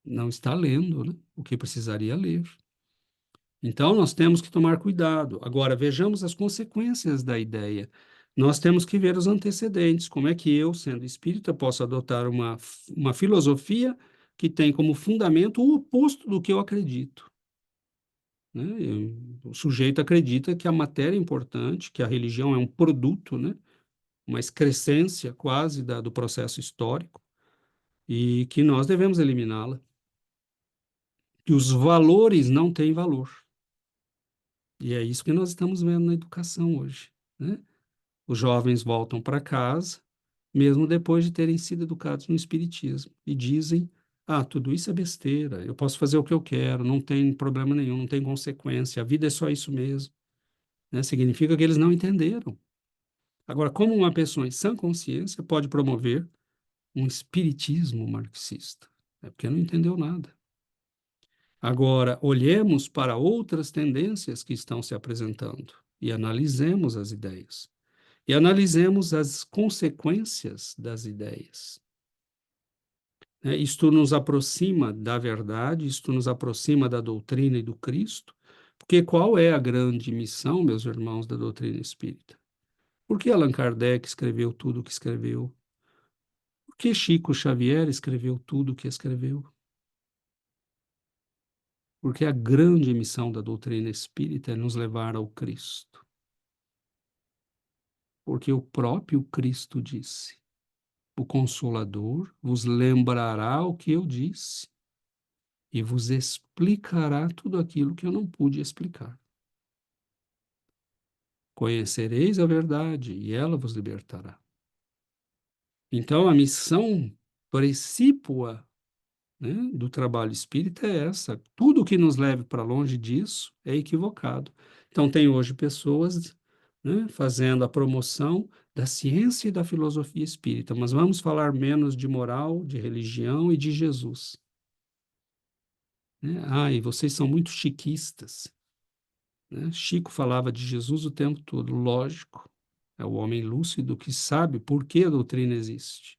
não está lendo, né, o que precisaria ler. Então, nós temos que tomar cuidado. Agora, vejamos as consequências da ideia. Nós temos que ver os antecedentes. Como é que eu, sendo espírita, posso adotar uma filosofia que tem como fundamento o oposto do que eu acredito, né? O sujeito acredita que a matéria é importante, que a religião é um produto, né? Uma excrescência quase do processo histórico e que nós devemos eliminá-la. Que os valores não têm valor. E é isso que nós estamos vendo na educação hoje, né? Os jovens voltam para casa, mesmo depois de terem sido educados no espiritismo, e dizem: ah, tudo isso é besteira, eu posso fazer o que eu quero, não tem problema nenhum, não tem consequência, a vida é só isso mesmo, né? Significa que eles não entenderam. Agora, como uma pessoa em sã consciência pode promover um espiritismo marxista? É porque não entendeu nada. Agora, olhemos para outras tendências que estão se apresentando e analisemos as ideias. E analisemos as consequências das ideias, né? Isto nos aproxima da verdade, isto nos aproxima da doutrina e do Cristo, porque qual é a grande missão, meus irmãos, da doutrina espírita? Por que Allan Kardec escreveu tudo o que escreveu? Por que Chico Xavier escreveu tudo o que escreveu? Porque a grande missão da doutrina espírita é nos levar ao Cristo. Porque o próprio Cristo disse: o Consolador, vos lembrará o que eu disse e vos explicará tudo aquilo que eu não pude explicar. Conhecereis a verdade e ela vos libertará. Então, a missão precípua, né, do trabalho espírita é essa. Tudo que nos leve para longe disso é equivocado. Então, tem hoje pessoas, né, fazendo a promoção da ciência e da filosofia espírita, mas vamos falar menos de moral, de religião e de Jesus. Né? Ah, e vocês são muito chiquistas. Né? Chico falava de Jesus o tempo todo, lógico. É o homem lúcido que sabe por que a doutrina existe.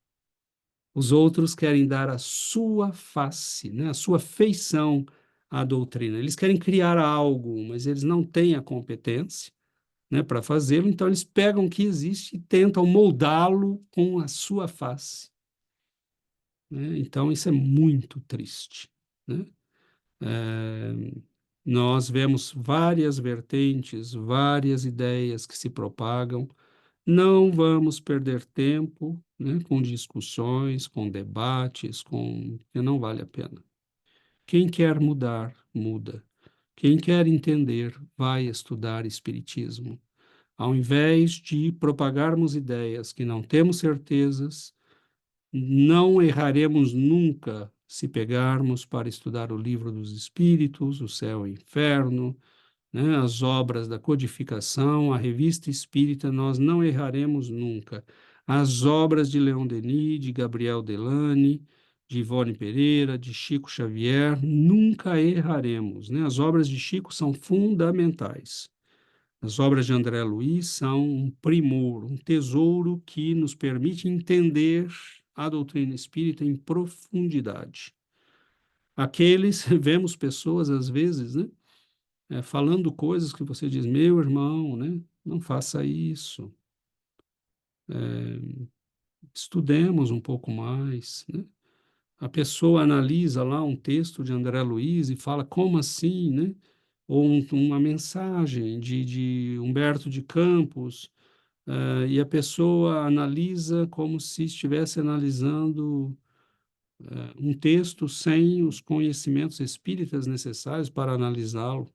Os outros querem dar a sua face, né, a sua feição à doutrina. Eles querem criar algo, mas eles não têm a competência, né, para fazê-lo, então eles pegam o que existe e tentam moldá-lo com a sua face. Né? Então isso é muito triste. Né? É, nós vemos várias vertentes, várias ideias que se propagam. Não vamos perder tempo, né, com discussões, com debates, que não vale a pena. Quem quer mudar, muda. Quem quer entender, vai estudar Espiritismo. Ao invés de propagarmos ideias que não temos certezas, não erraremos nunca se pegarmos para estudar o Livro dos Espíritos, o Céu e o Inferno, né, as obras da codificação, a revista espírita, nós não erraremos nunca. As obras de Leon Denis, de Gabriel Delany, de Ivone Pereira, de Chico Xavier, nunca erraremos. Né? As obras de Chico são fundamentais. As obras de André Luiz são um primor, um tesouro que nos permite entender a doutrina espírita em profundidade. Aqueles, vemos pessoas às vezes, né, falando coisas que você diz, meu irmão, né? Não faça isso. Estudemos um pouco mais, né? A pessoa analisa lá um texto de André Luiz e fala, como assim, né? Ou uma mensagem de Humberto de Campos, e a pessoa analisa como se estivesse analisando um texto sem os conhecimentos espíritas necessários para analisá-lo.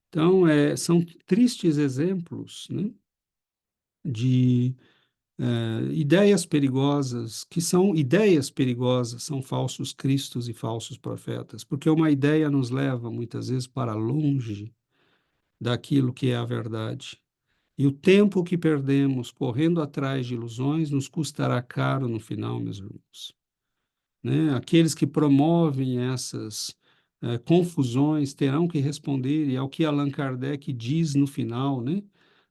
Então, são tristes exemplos, né, de ideias perigosas, que são ideias perigosas, são falsos cristos e falsos profetas, porque uma ideia nos leva, muitas vezes, para longe daquilo que é a verdade. E o tempo que perdemos correndo atrás de ilusões nos custará caro no final, meus irmãos. Né? Aqueles que promovem essas confusões terão que responder, e ao que Allan Kardec diz no final, né?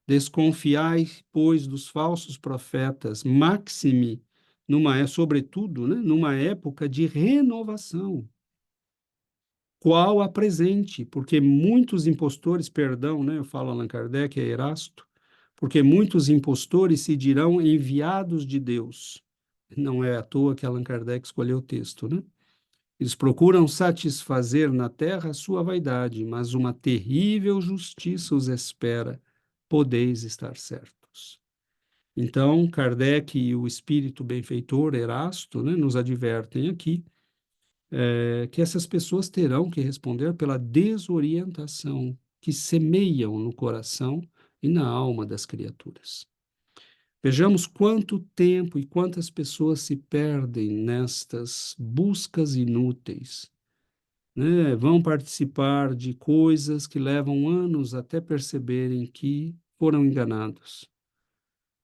Desconfiai, pois, dos falsos profetas, maxime, sobretudo, né? Numa época de renovação, qual a presente, porque muitos impostores, perdão, né? Eu falo Allan Kardec, é Erasto, porque muitos impostores se dirão enviados de Deus. Não é à toa que Allan Kardec escolheu o texto, né? Eles procuram satisfazer na terra a sua vaidade, mas uma terrível justiça os espera. Podeis estar certos. Então, Kardec e o espírito benfeitor Erasto, né, nos advertem aqui que essas pessoas terão que responder pela desorientação que semeiam no coração e na alma das criaturas. Vejamos quanto tempo e quantas pessoas se perdem nestas buscas inúteis, né? Vão participar de coisas que levam anos até perceberem que foram enganados.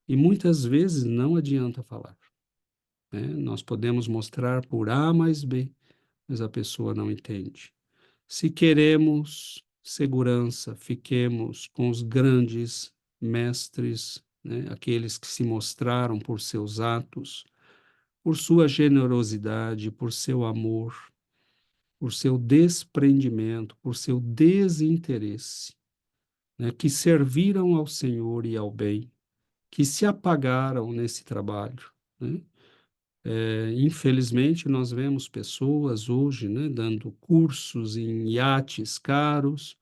E muitas vezes não adianta falar, né? Nós podemos mostrar por A mais B, mas a pessoa não entende. Se queremos segurança, fiquemos com os grandes mestres, né? Aqueles que se mostraram por seus atos, por sua generosidade, por seu amor, por seu desprendimento, por seu desinteresse, né? Que serviram ao Senhor e ao bem, que se apagaram nesse trabalho, né? Infelizmente, nós vemos pessoas hoje, né, dando cursos em iates caros,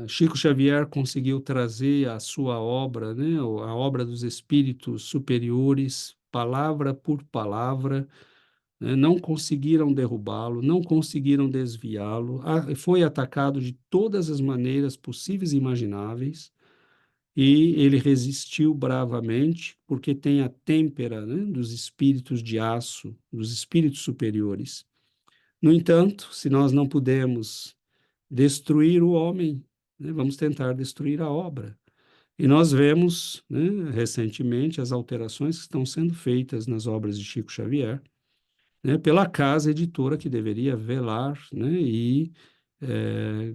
Chico Xavier conseguiu trazer a sua obra, né, a obra dos espíritos superiores, palavra por palavra, né, não conseguiram derrubá-lo, não conseguiram desviá-lo, foi atacado de todas as maneiras possíveis e imagináveis, e ele resistiu bravamente, porque tem a têmpera, né, dos espíritos de aço, dos espíritos superiores. No entanto, se nós não pudermos destruir o homem, né, vamos tentar destruir a obra. E nós vemos, né, recentemente, as alterações que estão sendo feitas nas obras de Chico Xavier, né, pela casa editora que deveria velar, né, e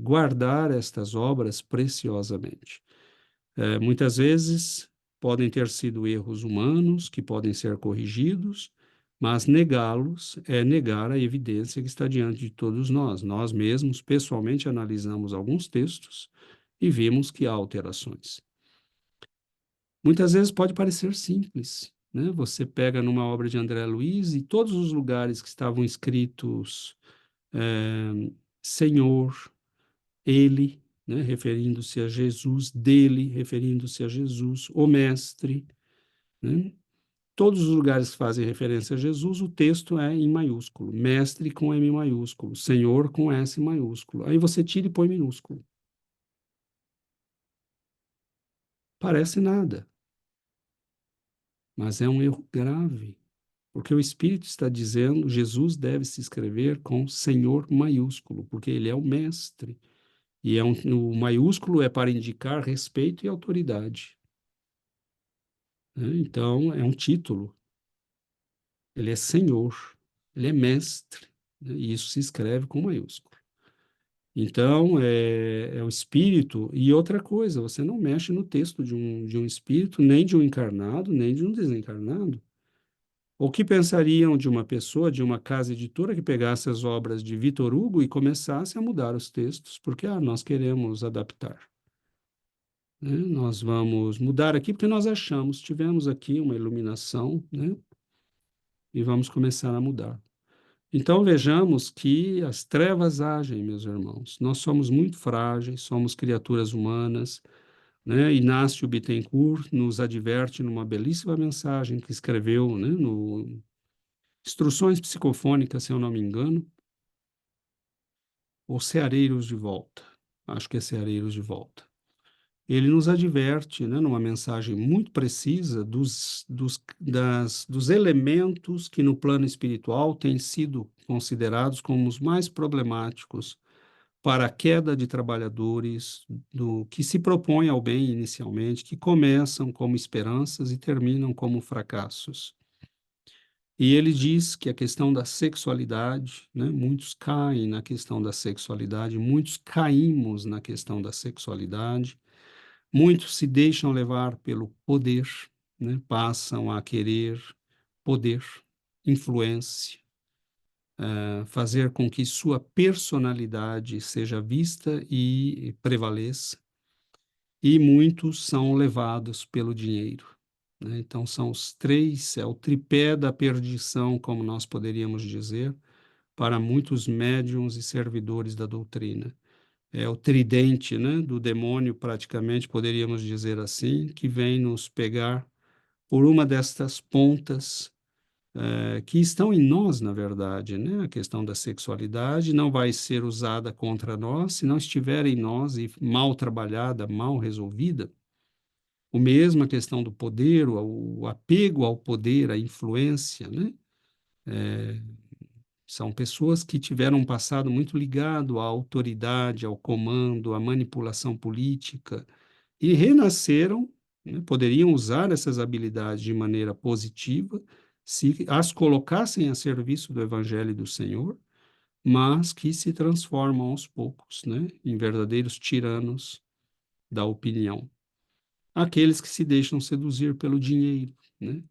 guardar estas obras preciosamente. Muitas vezes podem ter sido erros humanos que podem ser corrigidos, mas negá-los é negar a evidência que está diante de todos nós. Nós mesmos, pessoalmente, analisamos alguns textos e vimos que há alterações. Muitas vezes pode parecer simples, né? Você pega numa obra de André Luiz e todos os lugares que estavam escritos Senhor, Ele, né? Referindo-se a Jesus, dele, referindo-se a Jesus, o Mestre, né? Todos os lugares que fazem referência a Jesus, o texto é em maiúsculo, Mestre com M maiúsculo, Senhor com S maiúsculo. Aí você tira e põe minúsculo. Parece nada, mas é um erro grave. Porque o Espírito está dizendo, Jesus deve se escrever com Senhor maiúsculo, porque ele é o mestre. E o maiúsculo é para indicar respeito e autoridade, né? Então, é um título. Ele é Senhor, ele é mestre, né? E isso se escreve com maiúsculo. Então, é o Espírito. E outra coisa, você não mexe no texto de um Espírito, nem de um encarnado, nem de um desencarnado. O que pensariam de uma pessoa, de uma casa editora que pegasse as obras de Victor Hugo e começasse a mudar os textos? Porque nós queremos adaptar, né? Nós vamos mudar aqui porque nós achamos, tivemos aqui uma iluminação, né? E vamos começar a mudar. Então vejamos que as trevas agem, meus irmãos. Nós somos muito frágeis, somos criaturas humanas, né? Inácio Bittencourt nos adverte numa belíssima mensagem que escreveu, né, no Instruções Psicofônicas, se eu não me engano, ou Ceareiros de Volta. Acho que é Ceareiros de Volta. Ele nos adverte, né, numa mensagem muito precisa, dos elementos que no plano espiritual têm sido considerados como os mais problemáticos para a queda de trabalhadores do que se propõem ao bem inicialmente, que começam como esperanças e terminam como fracassos. E ele diz que a questão da sexualidade, né, muitos caem na questão da sexualidade, muitos caímos na questão da sexualidade, muitos se deixam levar pelo poder, né, passam a querer poder, influência, fazer com que sua personalidade seja vista e prevaleça, e muitos são levados pelo dinheiro, né? Então, são os três, é o tripé da perdição, como nós poderíamos dizer, para muitos médiuns e servidores da doutrina. É o tridente, né, do demônio, praticamente, poderíamos dizer assim, que vem nos pegar por uma destas pontas que estão em nós, na verdade, né? A questão da sexualidade não vai ser usada contra nós se não estiver em nós e mal trabalhada, mal resolvida. O mesmo a questão do poder, o apego ao poder, a influência, né? São pessoas que tiveram um passado muito ligado à autoridade, ao comando, à manipulação política e renasceram, né? Poderiam usar essas habilidades de maneira positiva se as colocassem a serviço do Evangelho e do Senhor, mas que se transformam aos poucos, né? Em verdadeiros tiranos da opinião. Aqueles que se deixam seduzir pelo dinheiro, né?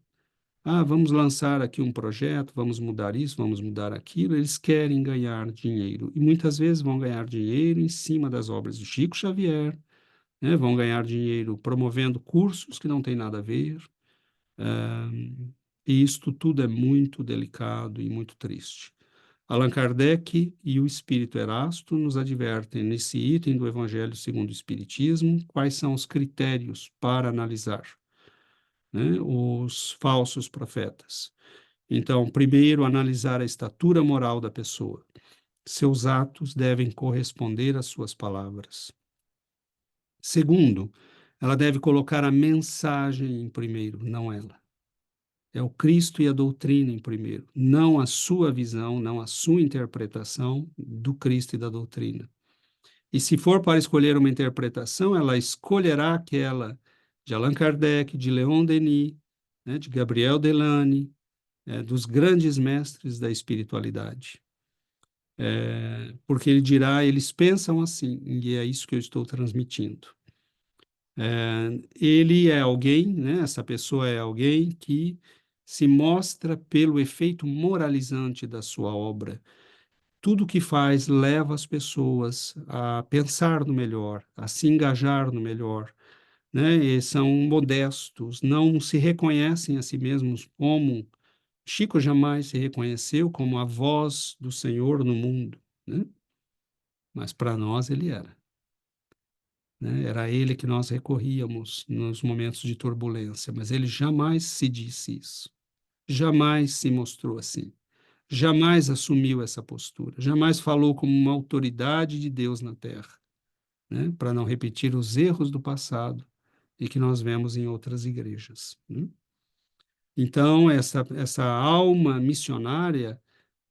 Vamos lançar aqui um projeto, vamos mudar isso, vamos mudar aquilo. Eles querem ganhar dinheiro e muitas vezes vão ganhar dinheiro em cima das obras de Chico Xavier, né? Vão ganhar dinheiro promovendo cursos que não têm nada a ver. E isto tudo é muito delicado e muito triste. Allan Kardec e o Espírito Erasto nos advertem nesse item do Evangelho segundo o Espiritismo quais são os critérios para analisar, né, os falsos profetas. Então, primeiro, analisar a estatura moral da pessoa. Seus atos devem corresponder às suas palavras. Segundo, ela deve colocar a mensagem em primeiro, não ela. É o Cristo e a doutrina em primeiro, não a sua visão, não a sua interpretação do Cristo e da doutrina. E se for para escolher uma interpretação, ela escolherá aquela de Allan Kardec, de Leon Denis, né, de Gabriel Delany, dos grandes mestres da espiritualidade. Porque ele dirá, eles pensam assim, e é isso que eu estou transmitindo. Ele é alguém, né, essa pessoa é alguém que se mostra pelo efeito moralizante da sua obra. Tudo que faz leva as pessoas a pensar no melhor, a se engajar no melhor, né? E são modestos, não se reconhecem a si mesmos como Chico jamais se reconheceu como a voz do Senhor no mundo, né? Mas para nós ele era, né? Era a ele que nós recorríamos nos momentos de turbulência, mas ele jamais se disse isso, jamais se mostrou assim. Jamais assumiu essa postura, jamais falou como uma autoridade de Deus na terra, né? Para não repetir os erros do passado e que nós vemos em outras igrejas, né? Então, essa alma missionária,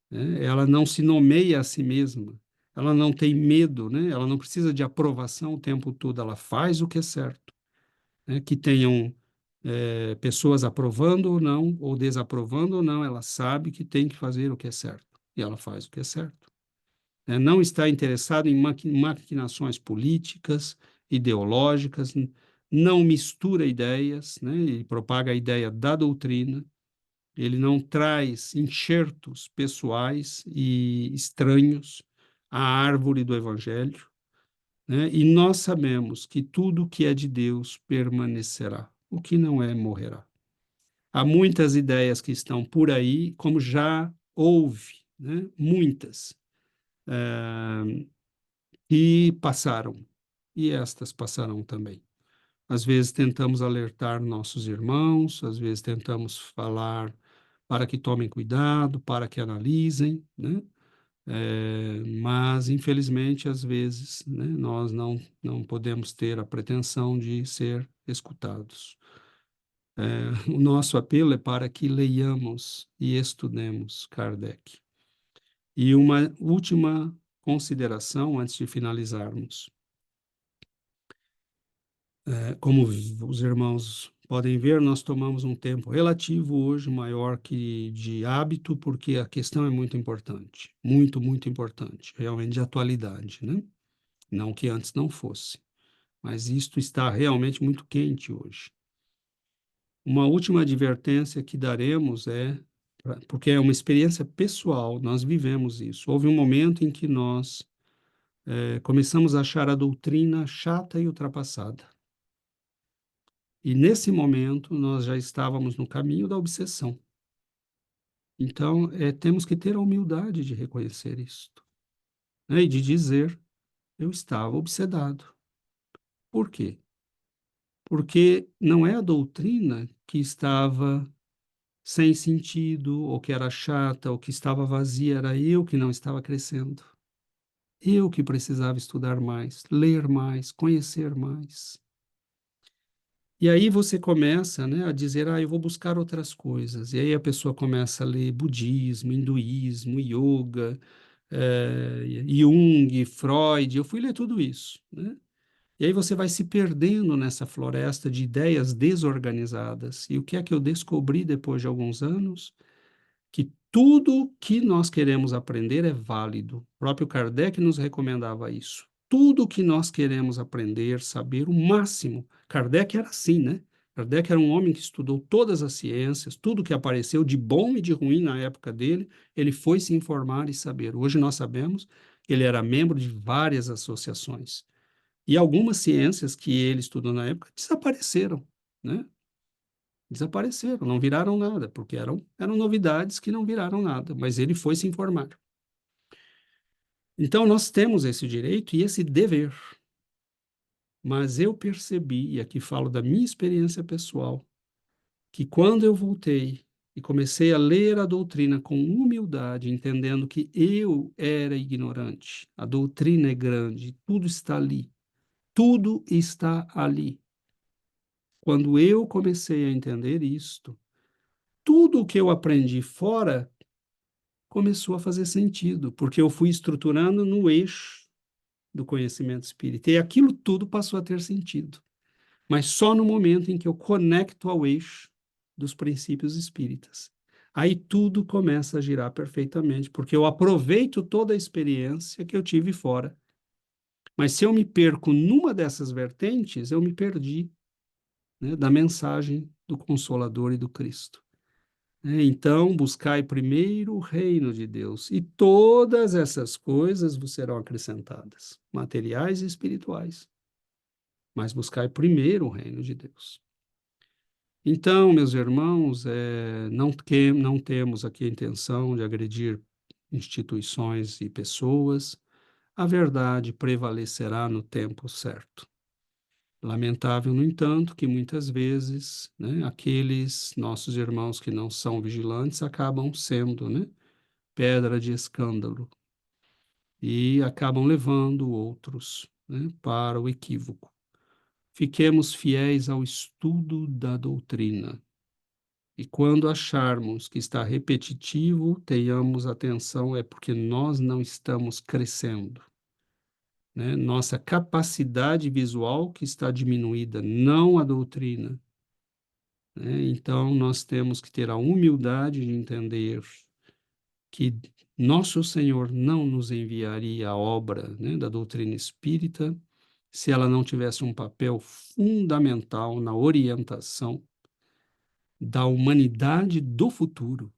né, ela não se nomeia a si mesma, ela não tem medo, né? Ela não precisa de aprovação o tempo todo, ela faz o que é certo, né? Que tenham pessoas aprovando ou não, ou desaprovando ou não, ela sabe que tem que fazer o que é certo, e ela faz o que é certo, né? Não está interessado em maquinações políticas, ideológicas, não mistura ideias, né? E propaga a ideia da doutrina, ele não traz enxertos pessoais e estranhos à árvore do Evangelho, né? E nós sabemos que tudo que é de Deus permanecerá, o que não é morrerá. Há muitas ideias que estão por aí, como já houve, né? Muitas, que passaram, e estas passarão também. Às vezes tentamos alertar nossos irmãos, às vezes tentamos falar para que tomem cuidado, para que analisem, né? Mas, infelizmente, às vezes, né, nós não podemos ter a pretensão de ser escutados. O nosso apelo é para que leiamos e estudemos Kardec. E uma última consideração antes de finalizarmos. Como os irmãos podem ver, nós tomamos um tempo relativo hoje, maior que de hábito, porque a questão é muito importante, muito, muito importante, realmente de atualidade, né? Não que antes não fosse, mas isto está realmente muito quente hoje. Uma última advertência que daremos porque é uma experiência pessoal, nós vivemos isso. Houve um momento em que nós começamos a achar a doutrina chata e ultrapassada. E nesse momento nós já estávamos no caminho da obsessão. Então, temos que ter a humildade de reconhecer isto, né? E de dizer, eu estava obsedado. Por quê? Porque não é a doutrina que estava sem sentido, ou que era chata, ou que estava vazia, era eu que não estava crescendo. Eu que precisava estudar mais, ler mais, conhecer mais. E aí você começa, né, a dizer, eu vou buscar outras coisas. E aí a pessoa começa a ler budismo, hinduísmo, yoga, Jung, Freud. Eu fui ler tudo isso, né? E aí você vai se perdendo nessa floresta de ideias desorganizadas. E o que é que eu descobri depois de alguns anos? Que tudo que nós queremos aprender é válido. O próprio Kardec nos recomendava isso. Tudo que nós queremos aprender, saber, o máximo. Kardec era assim, né? Kardec era um homem que estudou todas as ciências, tudo que apareceu de bom e de ruim na época dele, ele foi se informar e saber. Hoje nós sabemos que ele era membro de várias associações. E algumas ciências que ele estudou na época desapareceram, né? Desapareceram, não viraram nada, porque eram novidades que não viraram nada, mas ele foi se informar. Então, nós temos esse direito e esse dever. Mas eu percebi, e aqui falo da minha experiência pessoal, que quando eu voltei e comecei a ler a doutrina com humildade, entendendo que eu era ignorante, a doutrina é grande, tudo está ali. Tudo está ali. Quando eu comecei a entender isto, tudo o que eu aprendi fora começou a fazer sentido, porque eu fui estruturando no eixo do conhecimento espírita, e aquilo tudo passou a ter sentido. Mas só no momento em que eu conecto ao eixo dos princípios espíritas. Aí tudo começa a girar perfeitamente, porque eu aproveito toda a experiência que eu tive fora. Mas se eu me perco numa dessas vertentes, eu me perdi, né, da mensagem do Consolador e do Cristo. Então, buscai primeiro o reino de Deus, e todas essas coisas vos serão acrescentadas, materiais e espirituais. Mas buscai primeiro o reino de Deus. Então, meus irmãos, não temos aqui a intenção de agredir instituições e pessoas. A verdade prevalecerá no tempo certo. Lamentável, no entanto, que muitas vezes, né, aqueles nossos irmãos que não são vigilantes acabam sendo, né, pedra de escândalo e acabam levando outros, né, para o equívoco. Fiquemos fiéis ao estudo da doutrina. E quando acharmos que está repetitivo, tenhamos atenção, é porque nós não estamos crescendo, né? Nossa capacidade visual que está diminuída, não a doutrina, né? Então, nós temos que ter a humildade de entender que nosso Senhor não nos enviaria a obra, né, da doutrina espírita se ela não tivesse um papel fundamental na orientação da humanidade do futuro.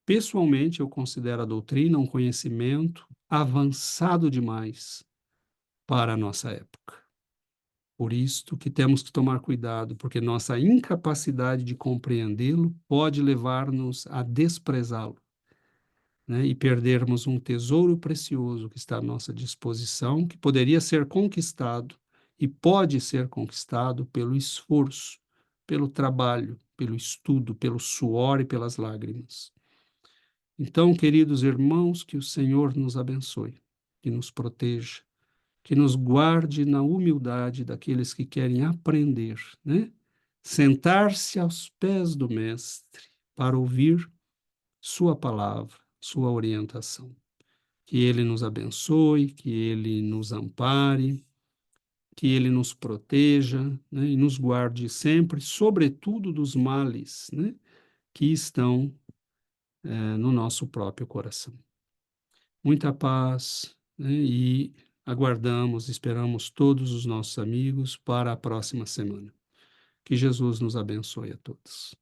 Pessoalmente, eu considero a doutrina um conhecimento avançado demais para a nossa época. Por isto que temos que tomar cuidado, porque nossa incapacidade de compreendê-lo pode levar-nos a desprezá-lo, né? E perdermos um tesouro precioso que está à nossa disposição, que poderia ser conquistado e pode ser conquistado pelo esforço, pelo trabalho, pelo estudo, pelo suor e pelas lágrimas. Então, queridos irmãos, que o Senhor nos abençoe, que nos proteja, que nos guarde na humildade daqueles que querem aprender, né? Sentar-se aos pés do Mestre para ouvir sua palavra, sua orientação. Que ele nos abençoe, que ele nos ampare, que ele nos proteja, né? E nos guarde sempre, sobretudo dos males, né, que estão no nosso próprio coração. Muita paz, né? E aguardamos, esperamos todos os nossos amigos para a próxima semana. Que Jesus nos abençoe a todos.